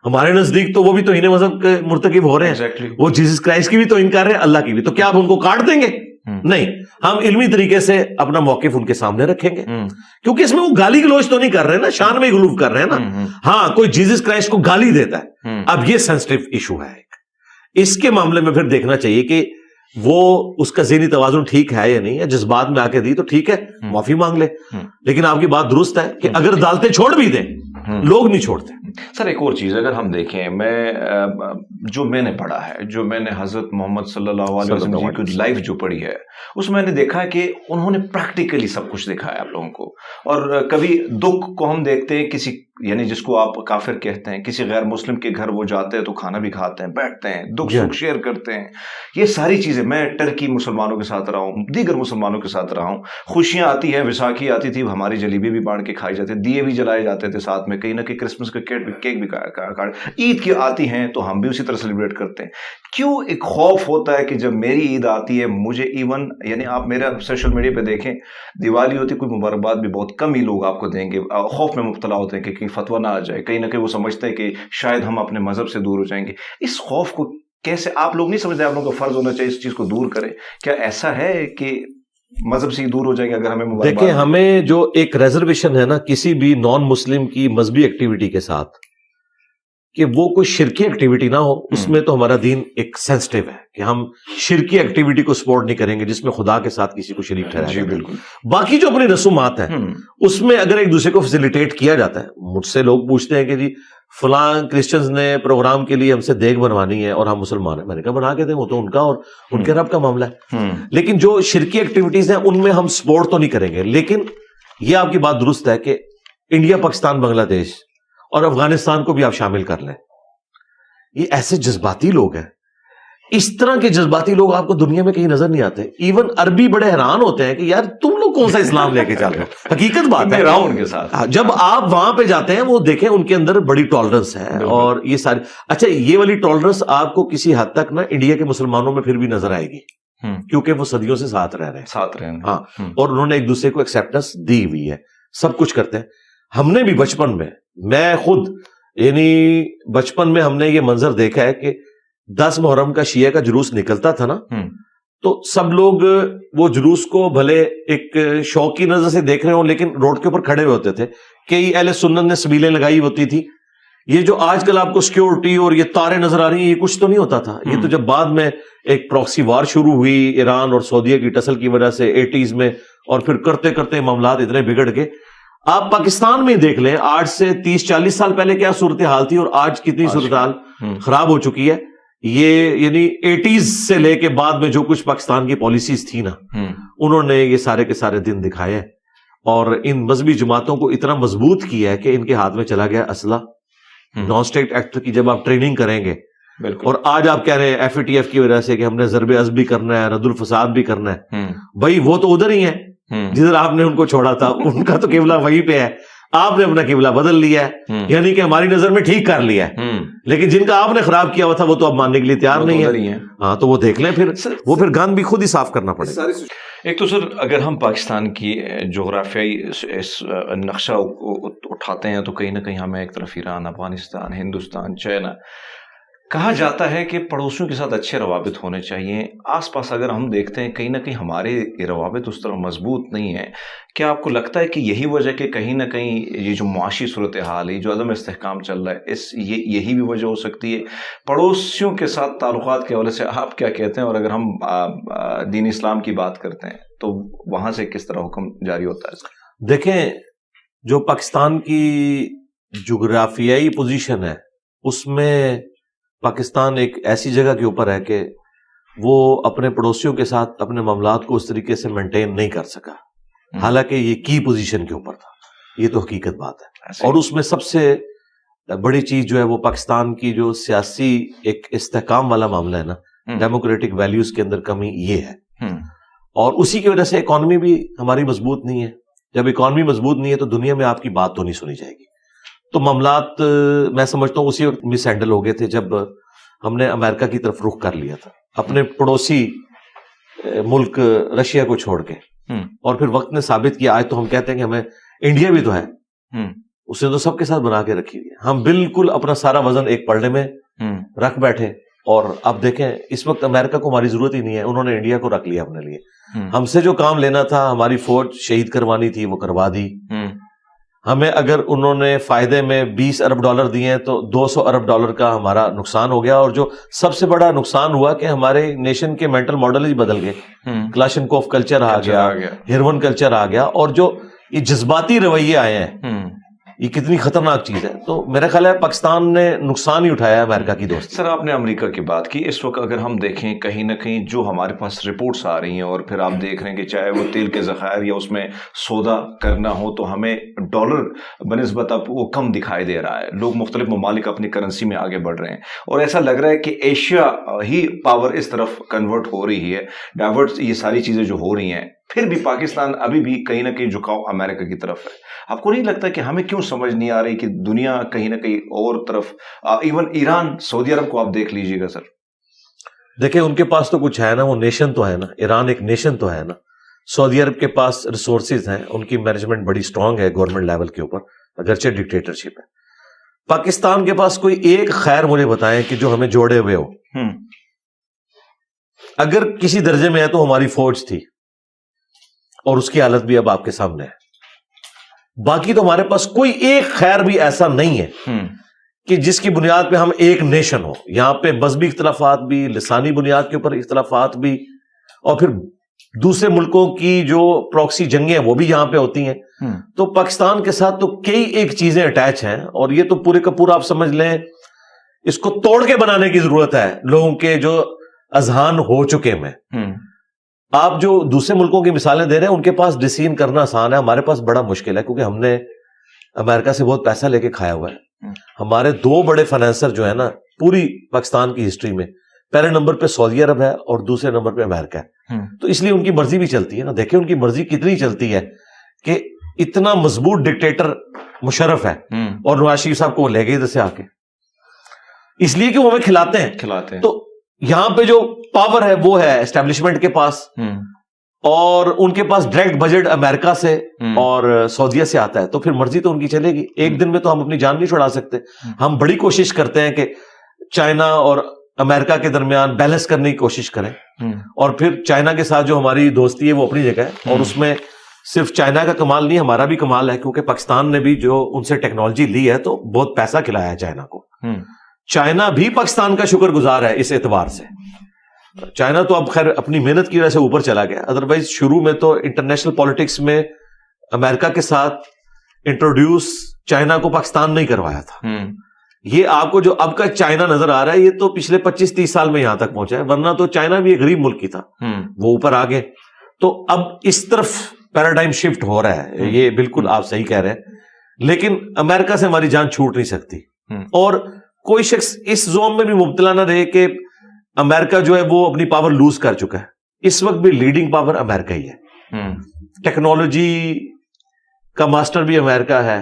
B: ہمارے نزدیک تو وہ بھی توہین مذہب کے مرتکب ہو رہے ہیں. وہ جیزس کرائسٹ کی بھی توہین کر رہے ہیں، اللہ کی بھی. تو کیا آپ ان کو کاٹ دیں گے؟ نہیں، ہم علمی طریقے سے اپنا موقف ان کے سامنے رکھیں گے، کیونکہ اس میں وہ گالی گلوچ تو نہیں کر رہے نا، شان میں غلوف کر رہے ہیں نا. ہاں، کوئی جیزس کرائسٹ کو گالی دیتا ہے، اب یہ سینسٹیو ایشو ہے. اس کے معاملے میں پھر دیکھنا چاہیے کہ وہ اس کا ذہنی توازن ٹھیک ہے یا نہیں ہے. جذبات میں آ کے دی تو ٹھیک ہے، معافی مانگ لے. لیکن آپ کی بات درست ہے کہ اگر عدالتیں چھوڑ بھی دیں، لوگ نہیں چھوڑتے.
A: سر ایک اور چیز اگر ہم دیکھیں، میں جو میں نے پڑھا ہے, جو میں نے حضرت محمد صلی اللہ علیہ وسلم جی کی لائف جو پڑھی ہے, اس میں نے دیکھا کہ انہوں نے پریکٹیکلی سب کچھ دکھایا آپ لوگوں کو. اور کبھی دکھ کو ہم دیکھتے ہیں کسی, یعنی جس کو آپ کافر کہتے ہیں, کسی غیر مسلم کے گھر وہ جاتے ہیں تو کھانا بھی کھاتے ہیں, بیٹھتے ہیں, دکھ سکھ شیئر کرتے ہیں, یہ ساری چیزیں. میں ٹرکی مسلمانوں کے ساتھ رہا ہوں, دیگر مسلمانوں کے ساتھ رہا ہوں. خوشیاں آتی ہیں, ویساکھی آتی تھی, ہماری جلیبی بھی بانٹ کے کھائی جاتی, دیے بھی جلائے جاتے تھے ساتھ میں, کہیں نہ کہیں کرسمس کا کیک بھی عید کی آتی ہیں تو ہم بھی اسی طرح سیلیبریٹ کرتے ہیں. کیوں ایک خوف ہوتا ہے کہ جب میری عید آتی ہے مجھے ایون, یعنی آپ میرا سوشل میڈیا پہ دیکھیں, دیوالی ہوتی کوئی مبارکباد بھی بہت کم ہی لوگ آپ کو دیں گے, خوف میں مبتلا ہوتے ہیں کہ کہیں فتویٰ نہ آ جائے, کہیں نہ کہیں وہ سمجھتے ہیں کہ شاید ہم اپنے مذہب سے دور ہو جائیں گے. اس خوف کو کیسے آپ لوگ نہیں سمجھتے, آپ لوگوں کا فرض ہونا چاہیے اس چیز کو دور کریں؟ کیا ایسا ہے کہ مذہب سے دور ہو جائیں گے اگر ہمیں مبارکباد؟
B: دیکھیں, ہمیں جو ایک ریزرویشن ہے نا کسی بھی نان مسلم کی مذہبی ایکٹیویٹی کے ساتھ, کہ وہ کوئی شرکی ایکٹیویٹی نہ ہو, اس میں تو ہمارا دین ایک سینسٹیو ہے کہ ہم شرکی ایکٹیویٹی کو سپورٹ نہیں کریں گے جس میں خدا کے ساتھ کسی کو شریک ٹھہرایا جائے. بالکل. باقی جو اپنی رسومات ہیں اس میں اگر ایک دوسرے کو فیسیلیٹیٹ کیا جاتا ہے. مجھ سے لوگ پوچھتے ہیں کہ جی فلاں کرسچنز نے پروگرام کے لیے ہم سے دیگ بنوانی ہے اور ہم مسلمان ہیں. میں نے کہا بنا کے دیں, وہ تو ان کا اور ان کے رب کا معاملہ ہے. لیکن جو شرکی ایکٹیویٹیز ہیں ان میں ہم سپورٹ تو نہیں کریں گے. لیکن یہ آپ کی بات درست ہے کہ انڈیا, پاکستان, بنگلہ دیش اور افغانستان کو بھی آپ شامل کر لیں, یہ ایسے جذباتی لوگ ہیں. اس طرح کے جذباتی لوگ آپ کو دنیا میں کہیں نظر نہیں آتے. ایون عربی بڑے حیران ہوتے ہیں کہ یار تم لوگ کون سا اسلام لے کے چل رہے ہو. حقیقت بات ہے,
A: ان کے ساتھ
B: جب آپ وہاں پہ جاتے ہیں وہ دیکھیں ان کے اندر بڑی ٹالرنس ہے. اور یہ ساری, اچھا یہ والی ٹالرنس آپ کو کسی حد تک نا انڈیا کے مسلمانوں میں پھر بھی نظر آئے گی, کیونکہ وہ صدیوں سے ساتھ رہ رہے ہیں. ہاں, اور انہوں نے ایک دوسرے کو ایکسیپٹنس دی ہوئی ہے, سب کچھ کرتے ہیں. ہم نے بھی بچپن میں, میں خود یعنی بچپن میں ہم نے یہ منظر دیکھا ہے کہ 10 محرم کا شیعہ کا جلوس نکلتا تھا نا, تو سب لوگ وہ جلوس کو بھلے ایک شوق کی نظر سے دیکھ رہے ہوں لیکن روڈ کے اوپر کھڑے ہوئے ہوتے تھے. کئی اہل سنت نے سبیلیں لگائی ہوتی تھی. یہ جو آج کل آپ کو سیکیورٹی اور یہ تاریں نظر آ رہی ہیں, یہ کچھ تو نہیں ہوتا تھا. یہ تو جب بعد میں ایک پراکسی وار شروع ہوئی ایران اور سعودیہ کی ٹسل کی وجہ سے 80s میں, اور پھر کرتے کرتے معاملات اتنے بگڑ گئے. آپ پاکستان میں دیکھ لیں, آج سے 30-40 سال پہلے کیا صورتحال تھی اور آج کتنی صورتحال خراب ہو چکی ہے. یہ یعنی 80s سے لے کے بعد میں جو کچھ پاکستان کی پالیسیز تھی نا, انہوں نے یہ سارے کے سارے دن دکھائے اور ان مذہبی جماعتوں کو اتنا مضبوط کیا ہے کہ ان کے ہاتھ میں چلا گیا اسلحہ. نان اسٹیٹ ایکٹ کی جب آپ ٹریننگ کریں گے, اور آج آپ کہہ رہے ہیں FATF کی وجہ سے کہ ہم نے ضرب عزب بھی کرنا ہے, رد الفساد بھی کرنا ہے. بھائی وہ تو ادھر ہی ہے جدھر آپ نے ان کو چھوڑا تھا, ان کا تو قبلہ وہیں پہ ہے. آپ نے اپنا قبلہ بدل لیا ہے, یعنی کہ ہماری نظر میں ٹھیک کر لیا ہے, لیکن جن کا آپ نے خراب کیا ہوا تھا وہ تو اب ماننے کے لیے تیار نہیں ہے. ہاں, تو وہ دیکھ لیں, پھر وہ پھر گند بھی خود ہی صاف کرنا پڑے گا.
A: ایک تو سر اگر ہم پاکستان کی جغرافیائی نقشہ اٹھاتے ہیں تو کہیں نہ کہیں ہمیں ایک طرف ایران, افغانستان, ہندوستان, چائنا. کہا جاتا ہے کہ پڑوسیوں کے ساتھ اچھے روابط ہونے چاہیے. آس پاس اگر ہم دیکھتے ہیں کہیں نہ کہیں ہمارے روابط اس طرح مضبوط نہیں ہیں. کیا آپ کو لگتا ہے کہ یہی وجہ کہ کہیں نہ کہیں یہ جو معاشی صورتحال ہے, جو عدم استحکام چل رہا ہے, یہی بھی وجہ ہو سکتی ہے پڑوسیوں کے ساتھ تعلقات کے حوالے سے؟ آپ کیا کہتے ہیں؟ اور اگر ہم دین اسلام کی بات کرتے ہیں تو وہاں سے کس طرح حکم جاری ہوتا ہے؟
B: دیکھیں, جو پاکستان کی جغرافیائی پوزیشن ہے اس میں پاکستان ایک ایسی جگہ کے اوپر ہے کہ وہ اپنے پڑوسیوں کے ساتھ اپنے معاملات کو اس طریقے سے مینٹین نہیں کر سکا, حالانکہ یہ کی پوزیشن کے اوپر تھا. یہ تو حقیقت بات ہے. اور اس میں سب سے بڑی چیز جو ہے وہ پاکستان کی جو سیاسی ایک استحکام والا معاملہ ہے نا, ڈیموکریٹک ویلیوز کے اندر کمی یہ ہے. اور اسی کی وجہ سے اکانومی بھی ہماری مضبوط نہیں ہے. جب اکانومی مضبوط نہیں ہے تو دنیا میں آپ کی بات تو نہیں سنی جائے گی. تو معاملات میں سمجھتا ہوں اسی وقت مس ہینڈل ہو گئے تھے جب ہم نے امریکہ کی طرف رخ کر لیا تھا, اپنے پڑوسی ملک رشیا کو چھوڑ کے. اور پھر وقت نے ثابت کیا, آج تو ہم کہتے ہیں کہ ہمیں انڈیا بھی تو ہے, اس نے تو سب کے ساتھ بنا کے رکھی ہے. ہم بالکل اپنا سارا وزن ایک پلڑے میں رکھ بیٹھے, اور اب دیکھیں اس وقت امریکہ کو ہماری ضرورت ہی نہیں ہے, انہوں نے انڈیا کو رکھ لیا اپنے لیے. ہم سے جو کام لینا تھا, ہماری فوج شہید کروانی تھی, وہ کروا دی. ہمیں اگر انہوں نے فائدے میں $20 ارب دیے ہیں تو $200 ارب کا ہمارا نقصان ہو گیا. اور جو سب سے بڑا نقصان ہوا کہ ہمارے نیشن کے مینٹل ماڈل ہی بدل گئے. کلاشنکوف کلچر آ گیا, ہیروین کلچر آ گیا, اور جو یہ جذباتی رویے آئے ہیں یہ کتنی خطرناک چیز ہے. تو میرا خیال ہے پاکستان نے نقصان ہی اٹھایا ہے امریکہ کی دوستی.
A: سر آپ نے امریکہ کی بات کی, اس وقت اگر ہم دیکھیں کہیں نہ کہیں جو ہمارے پاس رپورٹس آ رہی ہیں, اور پھر آپ دیکھ رہے ہیں کہ چاہے وہ تیل کے ذخائر یا اس میں سودا کرنا ہو تو ہمیں ڈالر بنسبت اب وہ کم دکھائی دے رہا ہے. لوگ مختلف ممالک اپنی کرنسی میں آگے بڑھ رہے ہیں, اور ایسا لگ رہا ہے کہ ایشیا ہی پاور اس طرف کنورٹ ہو رہی ہے, ڈائیورٹ یہ ساری چیزیں جو ہو رہی ہیں. پھر بھی پاکستان ابھی بھی کہیں نہ کہیں جھکاؤ امریکہ کی طرف ہے. آپ کو نہیں لگتا کہ ہمیں کیوں سمجھ نہیں آ رہی کہ دنیا کہیں نہ کہیں اور طرف, ایون ایران, سعودی عرب کو آپ دیکھ لیجئے گا سر.
B: دیکھیں ان کے پاس تو کچھ ہے نا, وہ نیشن تو ہے نا, ایران ایک نیشن تو ہے نا. سعودی عرب کے پاس ریسورسز ہیں, ان کی مینجمنٹ بڑی سٹرونگ ہے گورنمنٹ لیول کے اوپر, اگرچہ ڈکٹیٹرشپ ہے. پاکستان کے پاس کوئی ایک خیر مجھے بتائیں کہ جو ہمیں جوڑے ہوئے ہو. اگر کسی درجے میں ہے تو ہماری فوج تھی, اور اس کی حالت بھی اب آپ کے سامنے ہے. باقی تو ہمارے پاس کوئی ایک خیر بھی ایسا نہیں ہے کہ جس کی بنیاد پہ ہم ایک نیشن ہو. یہاں پہ مذہبی اختلافات بھی, لسانی بنیاد کے اوپر اختلافات بھی, اور پھر دوسرے ملکوں کی جو پراکسی جنگیں ہیں وہ بھی یہاں پہ ہوتی ہیں. تو پاکستان کے ساتھ تو کئی ایک چیزیں اٹیچ ہیں, اور یہ تو پورے کا پورا آپ سمجھ لیں اس کو توڑ کے بنانے کی ضرورت ہے لوگوں کے جو اذہان ہو چکے میں. آپ جو دوسرے ملکوں کی مثالیں دے رہے ہیں ان کے پاس ڈسین کرنا آسان ہے, ہمارے پاس بڑا مشکل ہے, کیونکہ ہم نے امریکہ سے بہت پیسہ لے کے کھایا ہوا ہے. ہمارے دو بڑے فائنینسر جو ہے نا پوری پاکستان کی ہسٹری میں, پہلے نمبر پہ سعودی عرب ہے اور دوسرے نمبر پہ امریکہ ہے. تو اس لیے ان کی مرضی بھی چلتی ہے نا. دیکھیں ان کی مرضی کتنی چلتی ہے کہ اتنا مضبوط ڈکٹیٹر مشرف ہے, اور نواز شریف صاحب کو وہ لے گئے ادھر سے آ کے, اس لیے کہ وہ ہمیں کھلاتے ہیں. تو یہاں پہ جو پاور ہے وہ ہے اسٹیبلشمنٹ کے پاس, اور ان کے پاس ڈائریکٹ بجٹ امریکہ سے اور سعودیہ سے آتا ہے. تو پھر مرضی تو ان کی چلے گی. ایک دن میں تو ہم اپنی جان نہیں چھڑا سکتے. ہم بڑی کوشش کرتے ہیں کہ چائنا اور امریکہ کے درمیان بیلنس کرنے کی کوشش کریں, اور پھر چائنا کے ساتھ جو ہماری دوستی ہے وہ اپنی جگہ ہے, اور اس میں صرف چائنا کا کمال نہیں ہمارا بھی کمال ہے, کیونکہ پاکستان نے بھی جو ان سے ٹیکنالوجی لی ہے تو بہت پیسہ کھلایا ہے چائنا کو. چائنا بھی پاکستان کا شکر گزار ہے اس اعتبار سے. چائنا تو اب خیر اپنی محنت کی وجہ سے اوپر چلا گیا, ادروائز شروع میں تو انٹرنیشنل پالیٹکس میں امریکہ کے ساتھ انٹروڈیوس چائنا کو پاکستان نہیں کروایا تھا. یہ آپ کو جو اب کا چائنا نظر آ رہا ہے یہ تو پچھلے 25-30 سال میں یہاں تک پہنچا ہے, ورنہ تو چائنا بھی ایک غریب ملک کی تھا, وہ اوپر آ گئے. تو اب اس طرف پیراڈائم شفٹ ہو رہا ہے, یہ بالکل آپ صحیح کہہ رہے ہیں. لیکن امریکہ سے ہماری جان چھوٹ نہیں سکتی, اور کوئی شخص اس زوم میں بھی مبتلا نہ رہے کہ امریکہ جو ہے وہ اپنی پاور لوز کر چکا ہے. اس وقت بھی لیڈنگ پاور امریکہ ہی ہے. ٹیکنالوجی کا ماسٹر بھی امریکہ ہے,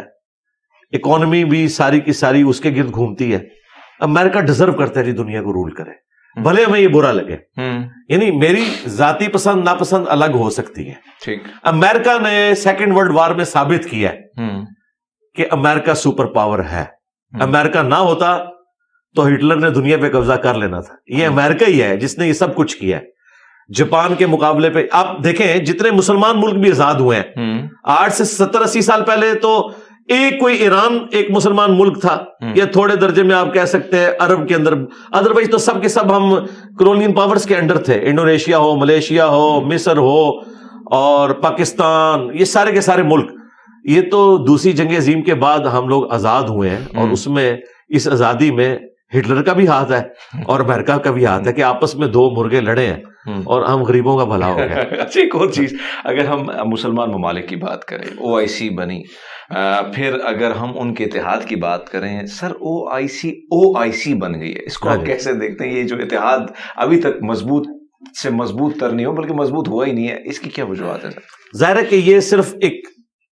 B: اکانومی بھی ساری کی ساری اس کے گرد گھومتی ہے. امریکہ ڈیزرو کرتا ہے جی دنیا کو رول کرے, بھلے ہمیں یہ برا لگے. یعنی میری ذاتی پسند ناپسند الگ ہو سکتی ہے. امریکہ نے سیکنڈ ورلڈ وار میں ثابت کیا ہے کہ امریکہ سپر پاور ہے. امریکہ نہ ہوتا تو ہٹلر نے دنیا پہ قبضہ کر لینا تھا. یہ امریکہ ہی ہے جس نے یہ سب کچھ کیا ہے. جاپان کے مقابلے پہ آپ دیکھیں جتنے مسلمان ملک بھی آزاد ہوئے ہیں, 8 سے 70-80 سال پہلے تو ایک کوئی ایران ایک مسلمان ملک تھا, یا تھوڑے درجے میں آپ کہہ سکتے ہیں عرب کے اندر, ادروائز تو سب کے سب ہم کولونیل پاورز کے انڈر تھے. انڈونیشیا ہو, ملیشیا ہو, مصر ہو, اور پاکستان, یہ سارے کے سارے ملک. یہ تو دوسری جنگ عظیم کے بعد ہم لوگ آزاد ہوئے ہیں, اور اس میں اس آزادی میں ہٹلر کا بھی ہاتھ ہے اور امریکہ کا بھی ہاتھ ہے کہ آپس میں دو مرغے لڑے ہیں اور ہم غریبوں کا بھلا ہو گیا.
A: اچھا ایک اور چیز, اگر ہم مسلمان ممالک کی بات کریں, OIC بنی, پھر اگر ہم ان کے اتحاد کی بات کریں, سر OIC بن گئی ہے, اس کو آپ کیسے دیکھتے ہیں؟ یہ جو اتحاد ابھی تک مضبوط سے مضبوط تر نہیں ہو بلکہ مضبوط ہوا ہی نہیں ہے, اس کی کیا وجوہات ہے سر؟
B: ظاہر ہے کہ یہ صرف ایک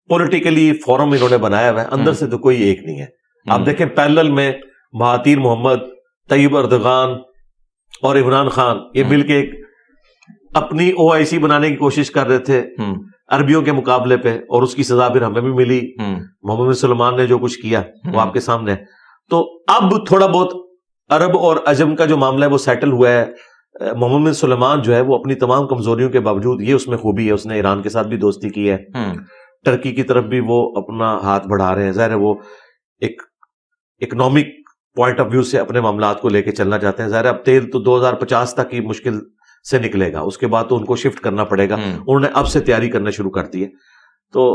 B: پولیٹیکلی فورم انہوں نے بنایا ہوا ہے, اندر سے تو کوئی ایک نہیں ہے. آپ دیکھیں پیرلل میں مہاتیر محمد, طیب اردغان اور عمران خان یہ مل کے ایک اپنی OIC بنانے کی کوشش کر رہے تھے عربیوں کے مقابلے پہ, اور اس کی سزا پھر ہمیں بھی ملی. محمد بن سلمان نے جو کچھ کیا وہ آپ کے سامنے ہے. تو اب تھوڑا بہت عرب اور عجم کا جو معاملہ ہے وہ سیٹل ہوا ہے. محمد بن سلمان جو ہے وہ اپنی تمام کمزوریوں کے باوجود, یہ اس میں خوبی ہے, اس نے ایران کے ساتھ بھی دوستی کی ہے, ٹرکی کی طرف بھی وہ اپنا ہاتھ بڑھا رہے ہیں. ظاہر ہے وہ ایک اکنامک پوائنٹ آف ویو سے اپنے معاملات کو لے کے چلنا چاہتے ہیں. ظاہر اب تیل تو 2050 تک کی مشکل سے نکلے گا, اس کے بعد تو ان کو شفٹ کرنا پڑے گا. انہوں نے اب سے تیاری کرنا شروع کر دی ہے, تو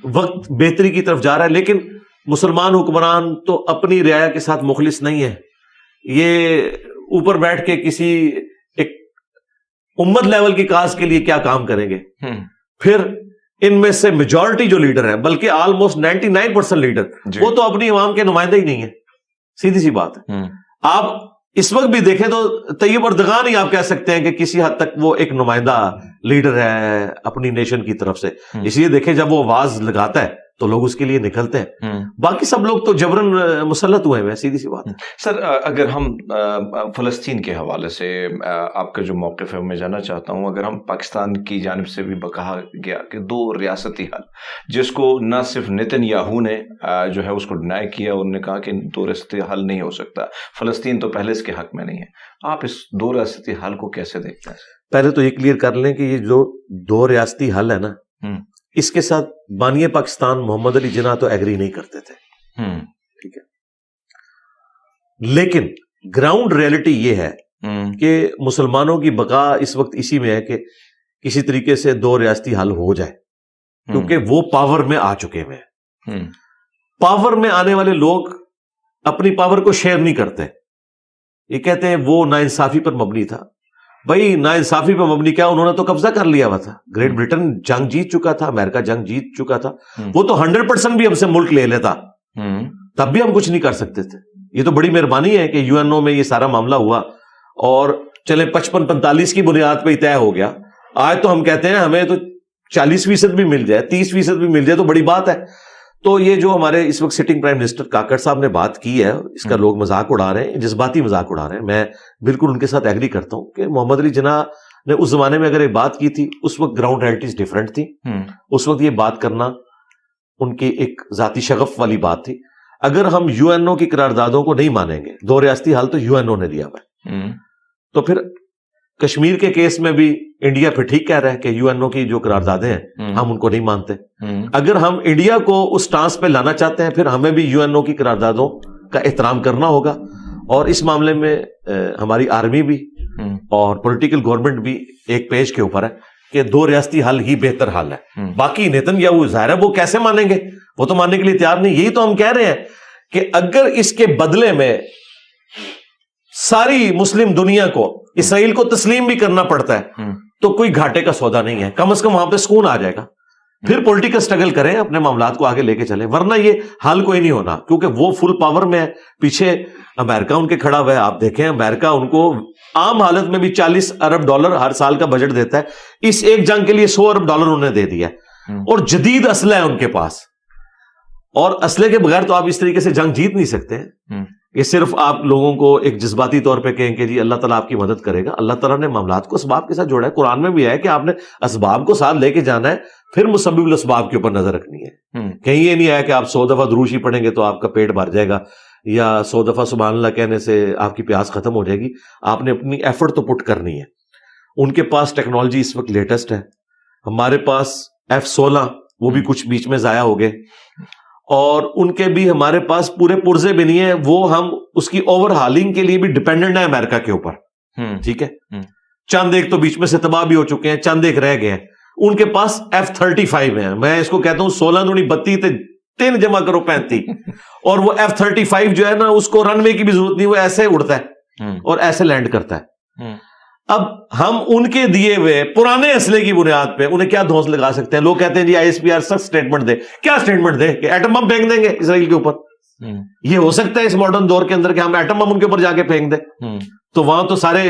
B: وقت بہتری کی طرف جا رہا ہے. لیکن مسلمان حکمران تو اپنی رعایا کے ساتھ مخلص نہیں ہے، یہ اوپر بیٹھ کے کسی ایک امت لیول کی کاز کے لیے کیا کام کریں گے؟ پھر ان میں سے میجورٹی جو لیڈر ہیں، بلکہ آلموسٹ 99% لیڈر وہ تو اپنی عوام کے نمائندے ہی نہیں ہیں، سیدھی سی بات ہے۔ آپ اس وقت بھی دیکھیں تو طیب اردغان ہی آپ کہہ سکتے ہیں کہ کسی حد تک وہ ایک نمائندہ لیڈر ہے اپنی نیشن کی طرف سے، اس لیے دیکھیں جب وہ آواز لگاتا ہے تو لوگ اس کے لیے نکلتے ہیں، باقی سب لوگ تو جبرن مسلط ہوئے ہیں، سیدھی سی بات ہے۔
A: سر اگر ہم فلسطین کے حوالے سے آپ کا جو موقف ہے میں جاننا چاہتا ہوں، اگر ہم پاکستان کی جانب سے بھی کہا گیا کہ 2 ریاستی حل، جس کو نہ صرف نتن یاہو نے جو ہے اس کو ڈینائی کیا، انہوں نے کہا کہ 2 ریاستی حل نہیں ہو سکتا، فلسطین تو پہلے اس کے حق میں نہیں ہے، آپ اس 2 ریاستی حل کو کیسے دیکھتے ہیں؟
B: پہلے تو یہ کلیئر کر لیں کہ یہ جو 2 ریاستی حل ہے نا، اس کے ساتھ بانی پاکستان محمد علی جناح تو ایگری نہیں کرتے تھے، ٹھیک ہے، لیکن گراؤنڈ ریئلٹی یہ ہے کہ مسلمانوں کی بقا اس وقت اسی میں ہے کہ کسی طریقے سے 2 ریاستی حل ہو جائے، کیونکہ وہ پاور میں آ چکے ہیں۔ پاور میں آنے والے لوگ اپنی پاور کو شیئر نہیں کرتے، یہ کہتے ہیں وہ ناانصافی پر مبنی تھا۔ بھائی ناانصافی پر مبنی کیا، انہوں نے تو قبضہ کر لیا ہوا تھا، گریٹ برٹن جنگ جیت چکا تھا، امریکہ جنگ جیت چکا تھا، وہ تو 100% بھی ہم سے ملک لے لیتا تب بھی ہم کچھ نہیں کر سکتے تھے۔ یہ تو بڑی مہربانی ہے کہ یو این او میں یہ سارا معاملہ ہوا اور چلے 55-45 کی بنیاد پہ ہی طے ہو گیا۔ آج تو ہم کہتے ہیں ہمیں تو 40% بھی مل جائے، 30% بھی مل جائے تو بڑی بات ہے۔ تو یہ جو ہمارے اس وقت سٹنگ پرائم منسٹر کاکڑ صاحب نے بات کی ہے، اس کا لوگ مذاق اڑا رہے ہیں، جذباتی مذاق اڑا رہے ہیں، میں بالکل ان کے ساتھ ایگری کرتا ہوں کہ محمد علی جناح نے اس زمانے میں اگر ایک بات کی تھی، اس وقت گراؤنڈ ریئلٹیز ڈیفرنٹ تھی، اس وقت یہ بات کرنا ان کی ایک ذاتی شغف والی بات تھی۔ اگر ہم یو این او کی قراردادوں کو نہیں مانیں گے، 2 ریاستی حل تو یو این او نے دیا ہوا ہے، تو پھر کشمیر کے کیس میں بھی انڈیا پھر ٹھیک کہہ رہا ہے کہ یو این او کی جو قراردادیں ہیں ہم ان کو نہیں مانتے۔ اگر ہم انڈیا کو اس ٹانس پہ لانا چاہتے ہیں، پھر ہمیں بھی یو این او کی قراردادوں کا احترام کرنا ہوگا، اور اس معاملے میں ہماری آرمی بھی اور پولیٹیکل گورنمنٹ بھی ایک پیج کے اوپر ہے کہ 2 ریاستی حل ہی بہتر حل ہے۔ باقی نیتن یاہو ظاہر ہے وہ کیسے مانیں گے، وہ تو ماننے کے لیے تیار نہیں۔ یہی تو ہم کہہ رہے ہیں کہ اگر اس کے بدلے میں ساری مسلم دنیا کو اسرائیل کو تسلیم بھی کرنا پڑتا ہے تو کوئی گھاٹے کا سودا نہیں ہے، کم از کم وہاں پہ سکون آ جائے گا، پھر پولیٹیکل سٹرگل کریں، اپنے معاملات کو آگے لے کے چلیں، ورنہ یہ حل کوئی نہیں ہونا، کیونکہ وہ فل پاور میں ہے، پیچھے امریکہ ان کے کھڑا ہوا ہے۔ آپ دیکھیں امریکہ ان کو عام حالت میں بھی $40 ارب ہر سال کا بجٹ دیتا ہے، اس ایک جنگ کے لیے $100 ارب انہوں نے دے دیا ہے، اور جدید اسلحہ ہے ان کے پاس، اور اسلحے کے بغیر تو آپ اس طریقے سے جنگ جیت نہیں سکتے ہیں کہ صرف آپ لوگوں کو ایک جذباتی طور پہ کہیں کہ جی اللہ تعالیٰ آپ کی مدد کرے گا۔ اللہ تعالیٰ نے معاملات کو اسباب کے ساتھ جوڑا ہے، قرآن میں بھی ہے کہ آپ نے اسباب کو ساتھ لے کے جانا ہے، پھر مسبب الاسباب کے اوپر نظر رکھنی ہے۔ کہیں یہ نہیں آیا کہ آپ 100 دفعہ دروشی پڑھیں گے تو آپ کا پیٹ بھر جائے گا، یا 100 دفعہ سبحان اللہ کہنے سے آپ کی پیاس ختم ہو جائے گی۔ آپ نے اپنی ایفرٹ تو پٹ کرنی ہے۔ ان کے پاس ٹیکنالوجی اس وقت لیٹسٹ ہے، ہمارے پاس F-16 وہ بھی کچھ بیچ میں ضائع ہو گئے، اور ان کے بھی ہمارے پاس پورے پرزے بھی نہیں ہیں، وہ ہم اس کی اوور ہالنگ کے لیے بھی ڈیپینڈنٹ ہے امریکہ کے اوپر، ٹھیک ہے۔ چند ایک تو بیچ میں سے تباہ بھی ہو چکے ہیں، چند ایک رہ گئے ہیں، ان کے پاس F-35 ہیں، میں اس کو کہتا ہوں 16 دونی 32 3 جمع کرو 35، اور وہ F-35 جو ہے نا اس کو رن وے کی بھی ضرورت نہیں، وہ ایسے اڑتا ہے اور ایسے لینڈ کرتا ہے۔ اب ہم ان کے دیے ہوئے پرانے اسلحے کی بنیاد پہ انہیں کیا دھونس لگا سکتے ہیں؟ لوگ کہتے ہیں جی ISPR سخت سٹیٹمنٹ دے، کیا سٹیٹمنٹ دے کہ ایٹم بم پھینک دیں گے اسرائیل کے اوپر؟ یہ ہو سکتا ہے اس ماڈرن دور کے اندر کہ ہم ایٹم بم ان کے اوپر جا کے پھینک دیں؟ تو وہاں تو سارے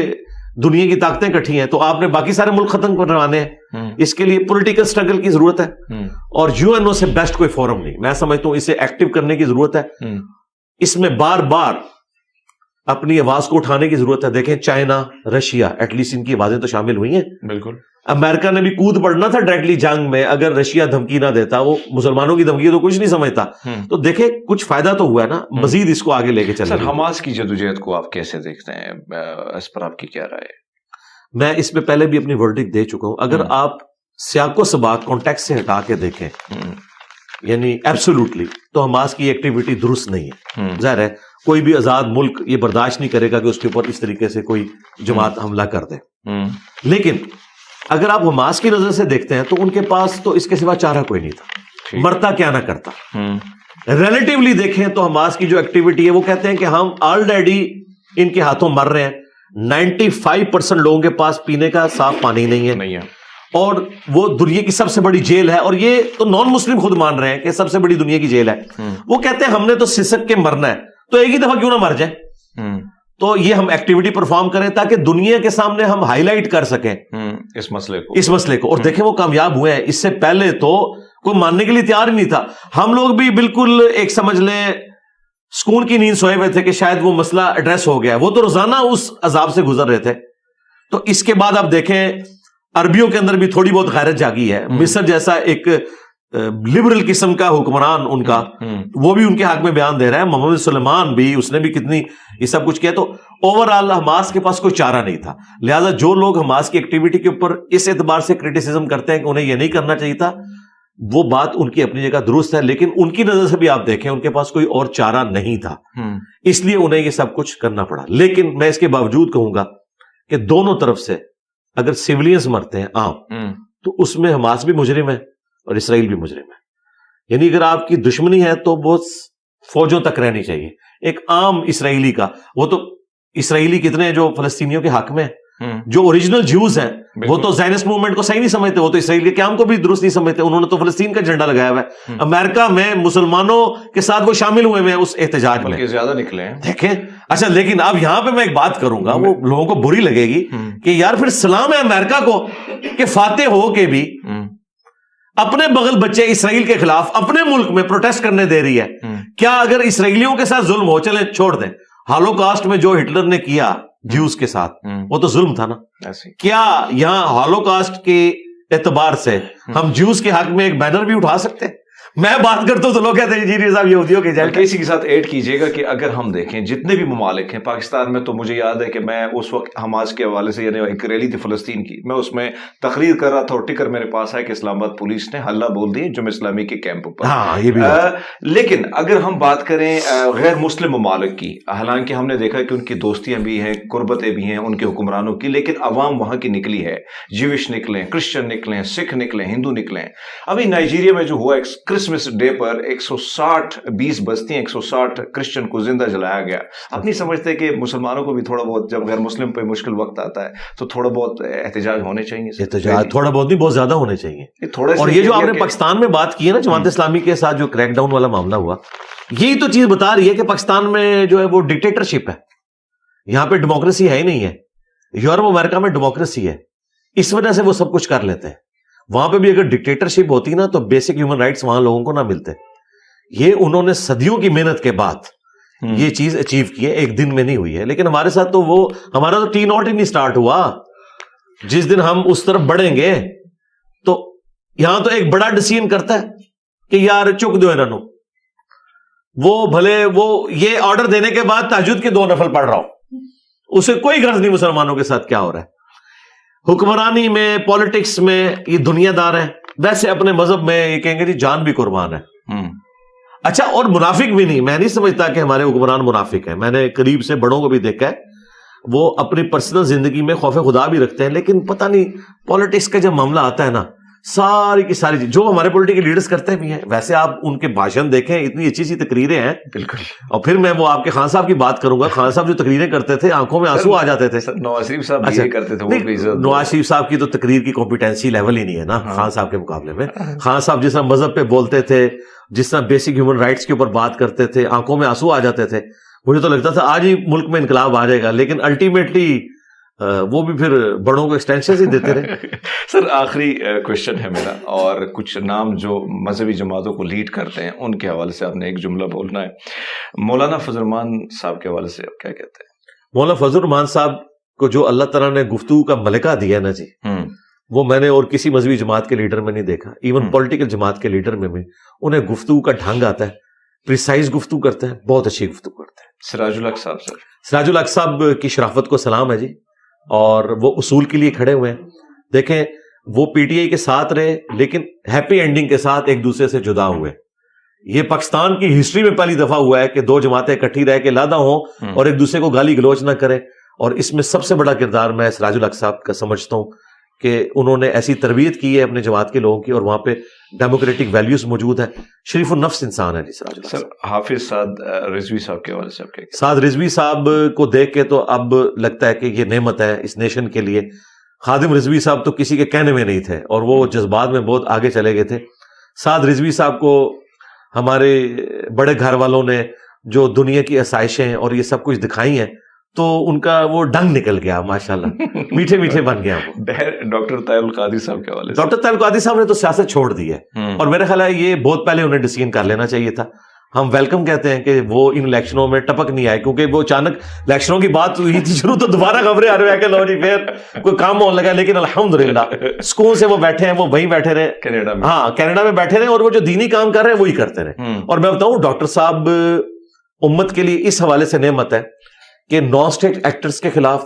B: دنیا کی طاقتیں کٹھی ہیں، تو آپ نے باقی سارے ملک ختم کروانے ہیں، اس کے لیے پولیٹیکل سٹرگل کی ضرورت ہے، اور یو این او سے بیسٹ کوئی فورم نہیں، میں سمجھتا ہوں اسے ایکٹیو کرنے کی ضرورت ہے، اس میں بار بار اپنی آواز کو اٹھانے کی ضرورت ہے۔ دیکھیں چائنا، رشیا، ایٹ لیسٹ ان کی آوازیں تو شامل ہوئی ہیں، بالکل۔ امریکہ نے بھی کود پڑنا تھا ڈائریکٹلی جنگ میں، اگر رشیا دھمکی نہ دیتا، وہ مسلمانوں کی دھمکی تو کچھ نہیں سمجھتا، تو دیکھیں کچھ فائدہ تو ہوا ہے نا، مزید اس کو آگے لے کے چلیں۔
A: سر حماس کی جدوجہد کو آپ کیسے دیکھتے ہیں، اس پر آپ کی کیا رائے ہے؟
B: میں اس میں پہلے بھی اپنی ورڈکٹ دے چکا ہوں، اگر آپ سیاق و سباق کانٹیکسٹ سے ہٹا کے دیکھیں، یعنی ایبسولوٹلی، تو حماس کی ایکٹیویٹی درست نہیں ہے۔ ظاہر ہے کوئی بھی آزاد ملک یہ برداشت نہیں کرے گا کہ اس کے اوپر اس طریقے سے کوئی جماعت حملہ کر دے، لیکن اگر آپ حماس کی نظر سے دیکھتے ہیں تو ان کے پاس تو اس کے سوا چارہ کوئی نہیں تھا، مرتا کیا نہ کرتا۔ ریلیٹیولی دیکھیں تو حماس کی جو ایکٹیویٹی ہے وہ کہتے ہیں کہ ہم آلریڈی ان کے ہاتھوں مر رہے ہیں. 95% لوگوں کے پاس پینے کا صاف پانی نہیں ہے اور وہ دنیا کی سب سے بڑی جیل ہے, اور یہ تو نان مسلم خود مان رہے ہیں کہ سب سے بڑی دنیا کی جیل ہے. وہ کہتے ہیں ہم نے تو سسک کے مرنا ہے, تو ایک ہی دفعہ کیوں نہ مر جائیں. تو یہ ہم ایکٹیویٹی پرفارم کریں تاکہ دنیا کے سامنے ہم ہائی لائٹ کر سکیں
A: اس مسئلے کو.
B: اور دیکھیں وہ کامیاب ہوئے ہیں. اس سے پہلے تو کوئی ماننے کے لیے تیار ہی نہیں تھا. ہم لوگ بھی بالکل ایک سمجھ لیں سکون کی نیند سوئے ہوئے تھے کہ شاید وہ مسئلہ ایڈریس ہو گیا. وہ تو روزانہ اس عذاب سے گزر رہے تھے. تو اس کے بعد آپ دیکھیں عربیوں کے اندر بھی تھوڑی بہت غیرت جاگی ہے. مصر جیسا ایک لبرل قسم کا حکمران ان کا, وہ بھی ان کے حق میں بیان دے رہا ہے. محمد سلیمان بھی, اس نے بھی کتنی یہ سب کچھ کیا. تو اوور آل حماس کے پاس کوئی چارہ نہیں تھا. لہذا جو لوگ حماس کی ایکٹیویٹی کے اوپر اس اعتبار سے کرٹیسزم کرتے ہیں کہ انہیں یہ نہیں کرنا چاہیے تھا, وہ بات ان کی اپنی جگہ درست ہے, لیکن ان کی نظر سے بھی آپ دیکھیں ان کے پاس کوئی اور چارہ نہیں تھا, اس لیے انہیں یہ سب کچھ کرنا پڑا. لیکن میں اس کے باوجود کہوں گا کہ دونوں طرف سے اگر سیولینز مرتے ہیں عام, تو اس میں حماس بھی مجرم ہے اور اسرائیل بھی مجرم ہے. یعنی اگر آپ کی دشمنی ہے تو بہت فوجوں تک رہنی چاہیے. ایک عام اسرائیلی کا, وہ تو اسرائیلی کتنے جو فلسطینیوں کے حق میں جو اوریجنل جیوز ہیں وہ تو زائنسٹ موومنٹ کو صحیح نہیں سمجھتے, وہ تو اسرائیل کے قیام کو بھی درست نہیں سمجھتے. انہوں نے تو فلسطین کا جھنڈا لگایا ہوا ہے. امریکہ میں مسلمانوں کے ساتھ وہ شامل ہوئے ہیں اس احتجاج میں,
A: زیادہ نکلے ہیں
B: دیکھیں. اچھا لیکن اب یہاں پہ میں ایک بات کروں گا, وہ لوگوں کو بری لگے گی کہ یار پھر سلام ہے امریکہ کو کہ فاتح ہو کے بھی اپنے بغل بچے اسرائیل کے خلاف اپنے ملک میں پروٹیسٹ کرنے دے رہی ہے. کیا اگر اسرائیلیوں کے ساتھ ظلم ہو, چلیں چھوڑ دیں, ہالوکاسٹ میں جو ہٹلر نے کیا جیوز کے ساتھ وہ تو ظلم تھا نا. کیا یہاں ہالوکاسٹ کے اعتبار سے ہم جیوز کے حق میں ایک بینر بھی اٹھا سکتے ہیں؟ میں بات کرتا ہوں تو لوگ کہتے ہیں جی صاحب یہودیوں کے
A: اسی کے ساتھ ایڈ کیجیے گا کہ اگر ہم دیکھیں جتنے بھی ممالک ہیں پاکستان میں, تو مجھے یاد ہے کہ میں اس وقت حماس کے حوالے سے, یعنی ایک ریلی تھی فلسطین کی, میں اس میں تقریر کر رہا تھا اور ٹکر میرے پاس ہے کہ اسلام آباد پولیس نے حلہ بول دی جمعیت اسلامی کے کیمپ پر. لیکن اگر ہم بات کریں غیر مسلم ممالک کی, حالانکہ ہم نے دیکھا کہ ان کی دوستیاں بھی ہیں, قربتیں بھی ہیں ان کے حکمرانوں کی, لیکن عوام وہاں کی نکلی ہے. جیوش نکلیں, کرسچن نکلیں, سکھ نکلیں, ہندو نکلیں. ابھی نائجیریا میں جو ہوا کرسمس ڈے پر 160 بستیاں 160 کرسچن کو زندہ جلایا گیا. آپ نہیں سمجھتے کہ مسلمانوں کو بھی تھوڑا بہت جب غیر مسلم پہ مشکل وقت آتا ہے تو تھوڑا بہت احتجاج ہونے چاہیے؟
B: احتجاج تھوڑا بہت نہیں, بہت زیادہ ہونے چاہیے. اور یہ جو آپ نے پاکستان میں بات کی ہے نا جماعت اسلامی کے ساتھ جو کریک ڈاؤن والا معاملہ ہوا, یہی تو چیز بتا رہی ہے کہ پاکستان میں جو ہے وہ ڈکٹیٹرشپ ہے. یہاں پہ ڈیموکریسی ہے ہی نہیں ہے. یورپ امریکہ میں ڈیموکریسی ہے, اس وجہ سے وہ سب کچھ کر لیتے ہیں. وہاں پہ بھی اگر ڈکٹیٹرشپ ہوتی نا تو بیسک ہیومن رائٹس وہاں لوگوں کو نہ ملتے. یہ انہوں نے صدیوں کی محنت کے بعد یہ چیز اچیو کی ہے, ایک دن میں نہیں ہوئی ہے. لیکن ہمارے ساتھ تو وہ ہمارا تو ٹی ناٹ ہی نہیں سٹارٹ ہوا. جس دن ہم اس طرف بڑھیں گے تو یہاں تو ایک بڑا ڈیسیژن کرتا ہے کہ یار چک دو انہوں, وہ بھلے وہ یہ آرڈر دینے کے بعد تہجد کے 2 نفل پڑھ رہا ہوں, اسے کوئی غرض نہیں مسلمانوں کے ساتھ کیا ہو رہا ہے. حکمرانی میں, پالیٹکس میں یہ دنیا دار ہے, ویسے اپنے مذہب میں یہ کہیں گے جی جان بھی قربان ہے. اچھا, اور منافق بھی نہیں. میں نہیں سمجھتا کہ ہمارے حکمران منافق ہیں. میں نے قریب سے بڑوں کو بھی دیکھا ہے, وہ اپنی پرسنل زندگی میں خوف خدا بھی رکھتے ہیں, لیکن پتہ نہیں پالیٹکس کا جب معاملہ آتا ہے نا, ساری کی ساری جو ہمارے پولیٹیکل لیڈرز کرتے بھی ہیں, ویسے آپ ان کے بھاشن دیکھیں, اتنی اچھی سی تقریریں ہیں. بالکل. اور پھر میں وہ آپ کے خان صاحب کی بات کروں گا. خان صاحب جو تقریریں کرتے تھے آنکھوں میں آنسو آ جاتے تھے.
A: نواز شریف صاحب بھی کرتے تھے.
B: نواز شریف صاحب کی تو تقریر کی کمپیٹنسی لیول ہی نہیں ہے نا خان صاحب کے مقابلے میں. خان صاحب جس طرح مذہب پہ بولتے تھے, جس طرح بیسک ہیومن رائٹس کے اوپر بات کرتے تھے, آنکھوں میں آنسو آ جاتے تھے. مجھے تو لگتا تھا آج ہی ملک میں انقلاب آ جائے گا, لیکن الٹیمیٹلی وہ بھی پھر بڑوں کو ایکسٹینشن ہی دیتے رہے.
A: سر آخری کوشچن ہے میرا, اور کچھ نام جو مذہبی جماعتوں کو لیڈ کرتے ہیں ان کے حوالے سے آپ نے ایک جملہ بولنا ہے. مولانا فضل الرحمان صاحب کے حوالے سے آپ کیا کہتے ہیں؟
B: مولانا فضل الرحمان صاحب کو جو اللہ تعالیٰ نے گفتگو کا ملکہ دیا نا جی, وہ میں نے اور کسی مذہبی جماعت کے لیڈر میں نہیں دیکھا. ایون پولیٹیکل جماعت کے لیڈر میں بھی انہیں گفتگو کا ڈھنگ آتا ہے, پریسائز گفتگو کرتے ہیں, بہت اچھی گفتگو کرتے ہیں.
A: سراج الحق صاحب, سر
B: سراج الحق صاحب کی شرافت کو سلام ہے جی, اور وہ اصول کے لیے کھڑے ہوئے ہیں. دیکھیں وہ پی ٹی آئی کے ساتھ رہے لیکن ہیپی اینڈنگ کے ساتھ ایک دوسرے سے جدا ہوئے. یہ پاکستان کی ہسٹری میں پہلی دفعہ ہوا ہے کہ 2 جماعتیں اکٹھی رہ کے علیحدہ ہوں اور ایک دوسرے کو گالی گلوچ نہ کریں. اور اس میں سب سے بڑا کردار میں سراج الحق صاحب کا سمجھتا ہوں کہ انہوں نے ایسی تربیت کی ہے اپنے جماعت کے لوگوں کی، اور وہاں پہ ڈیموکریٹک ویلیوز موجود ہیں. شریف النفس انسان ہے جی سراج اللہ.
A: سر حافظ سعد رضوی صاحب کے حوالے سے آپ کیا کہتے ہیں؟
B: سعد رضوی صاحب کو دیکھ کے تو اب لگتا ہے کہ یہ نعمت ہے اس نیشن کے لیے. خادم رضوی صاحب تو کسی کے کہنے میں نہیں تھے اور وہ جذبات میں بہت آگے چلے گئے تھے. سعد رضوی صاحب کو ہمارے بڑے گھر والوں نے جو دنیا کی آسائشیں اور یہ سب کچھ دکھائی ہیں تو ان کا وہ ڈنگ نکل گیا ماشاءاللہ، میٹھے میٹھے بن گیا وہ.
A: ڈاکٹر طاہر القادری صاحب کے حوالے سے؟
B: ڈاکٹر طاہر القادری صاحب نے تو سیاست چھوڑ دی ہے، اور میرا خیال ہے یہ بہت پہلے انہیں ڈسیزن کر لینا چاہیے تھا. ہم ویلکم کہتے ہیں کہ وہ ان الیکشنوں میں ٹپک نہیں آئے، کیونکہ وہ اچانک الیکشنوں کی بات ہوئی تھی شروع تو دوبارہ خبریں آ رہی ہیں کہ لو جی پھر کوئی کام ہونے لگا، لیکن الحمدللہ سکون سے وہ بیٹھے ہیں، وہ وہیں بیٹھے رہے
A: کینیڈا میں.
B: ہاں کینیڈا میں بیٹھے رہے، اور وہ جو دینی کام کر رہے ہیں وہی کرتے رہے. اور میں بتاؤں ڈاکٹر صاحب امت کے لیے اس حوالے سے نعمت ہے کہ نان اسٹیٹ ایکٹرز کے خلاف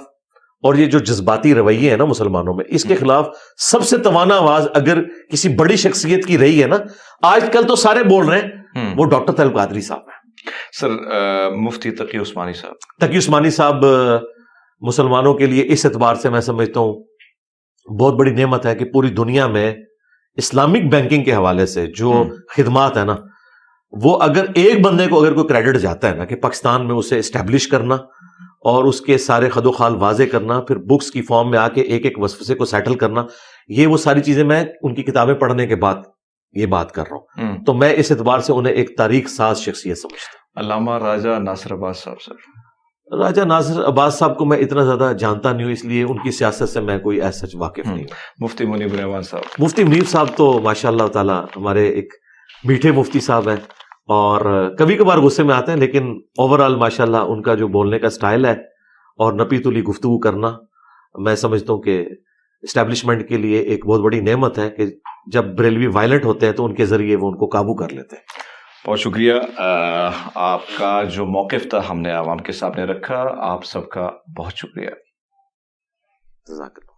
B: اور یہ جو جذباتی رویے ہیں نا مسلمانوں میں، اس کے خلاف سب سے توانا آواز اگر کسی بڑی شخصیت کی رہی ہے نا، آج کل تو سارے بول رہے ہیں، وہ ڈاکٹر طاہر القادری صاحب ہیں.
A: سر مفتی تقی عثمانی صاحب؟
B: تقی عثمانی صاحب مسلمانوں کے لیے اس اعتبار سے میں سمجھتا ہوں بہت بڑی نعمت ہے کہ پوری دنیا میں اسلامک بینکنگ کے حوالے سے جو خدمات ہیں نا، وہ اگر ایک بندے کو اگر کوئی کریڈٹ جاتا ہے نا کہ پاکستان میں اسے اسٹیبلش کرنا اور اس کے سارے خد و خال واضح کرنا، پھر بکس کی فارم میں آ کے ایک ایک وصفے کو سیٹل کرنا، یہ وہ ساری چیزیں میں ان کی کتابیں پڑھنے کے بعد یہ بات کر رہا ہوں. تو میں اس اعتبار سے انہیں ایک تاریخ ساز شخصیت سمجھتا ہوں.
A: علامہ راجہ ناصر عباس صاحب؟ سر
B: راجہ ناصر عباس صاحب کو میں اتنا زیادہ جانتا نہیں ہوں، اس لیے ان کی سیاست سے میں کوئی ایسا واقف نہیں.
A: مفتی منیب الرحمان صاحب؟
B: مفتی منیب صاحب تو ماشاء اللہ تعالی ہمارے ایک میٹھے مفتی صاحب ہیں، اور کبھی کبھار غصے میں آتے ہیں، لیکن اوور آل ماشاء اللہ ان کا جو بولنے کا سٹائل ہے اور نپی تلی گفتگو کرنا، میں سمجھتا ہوں کہ اسٹیبلشمنٹ کے لیے ایک بہت بڑی نعمت ہے کہ جب بریلوی وائلنٹ ہوتے ہیں تو ان کے ذریعے وہ ان کو قابو کر لیتے ہیں.
A: بہت شکریہ. آپ کا جو موقف تھا ہم نے عوام کے سامنے رکھا. آپ سب کا بہت شکریہ.
B: جزاک اللہ.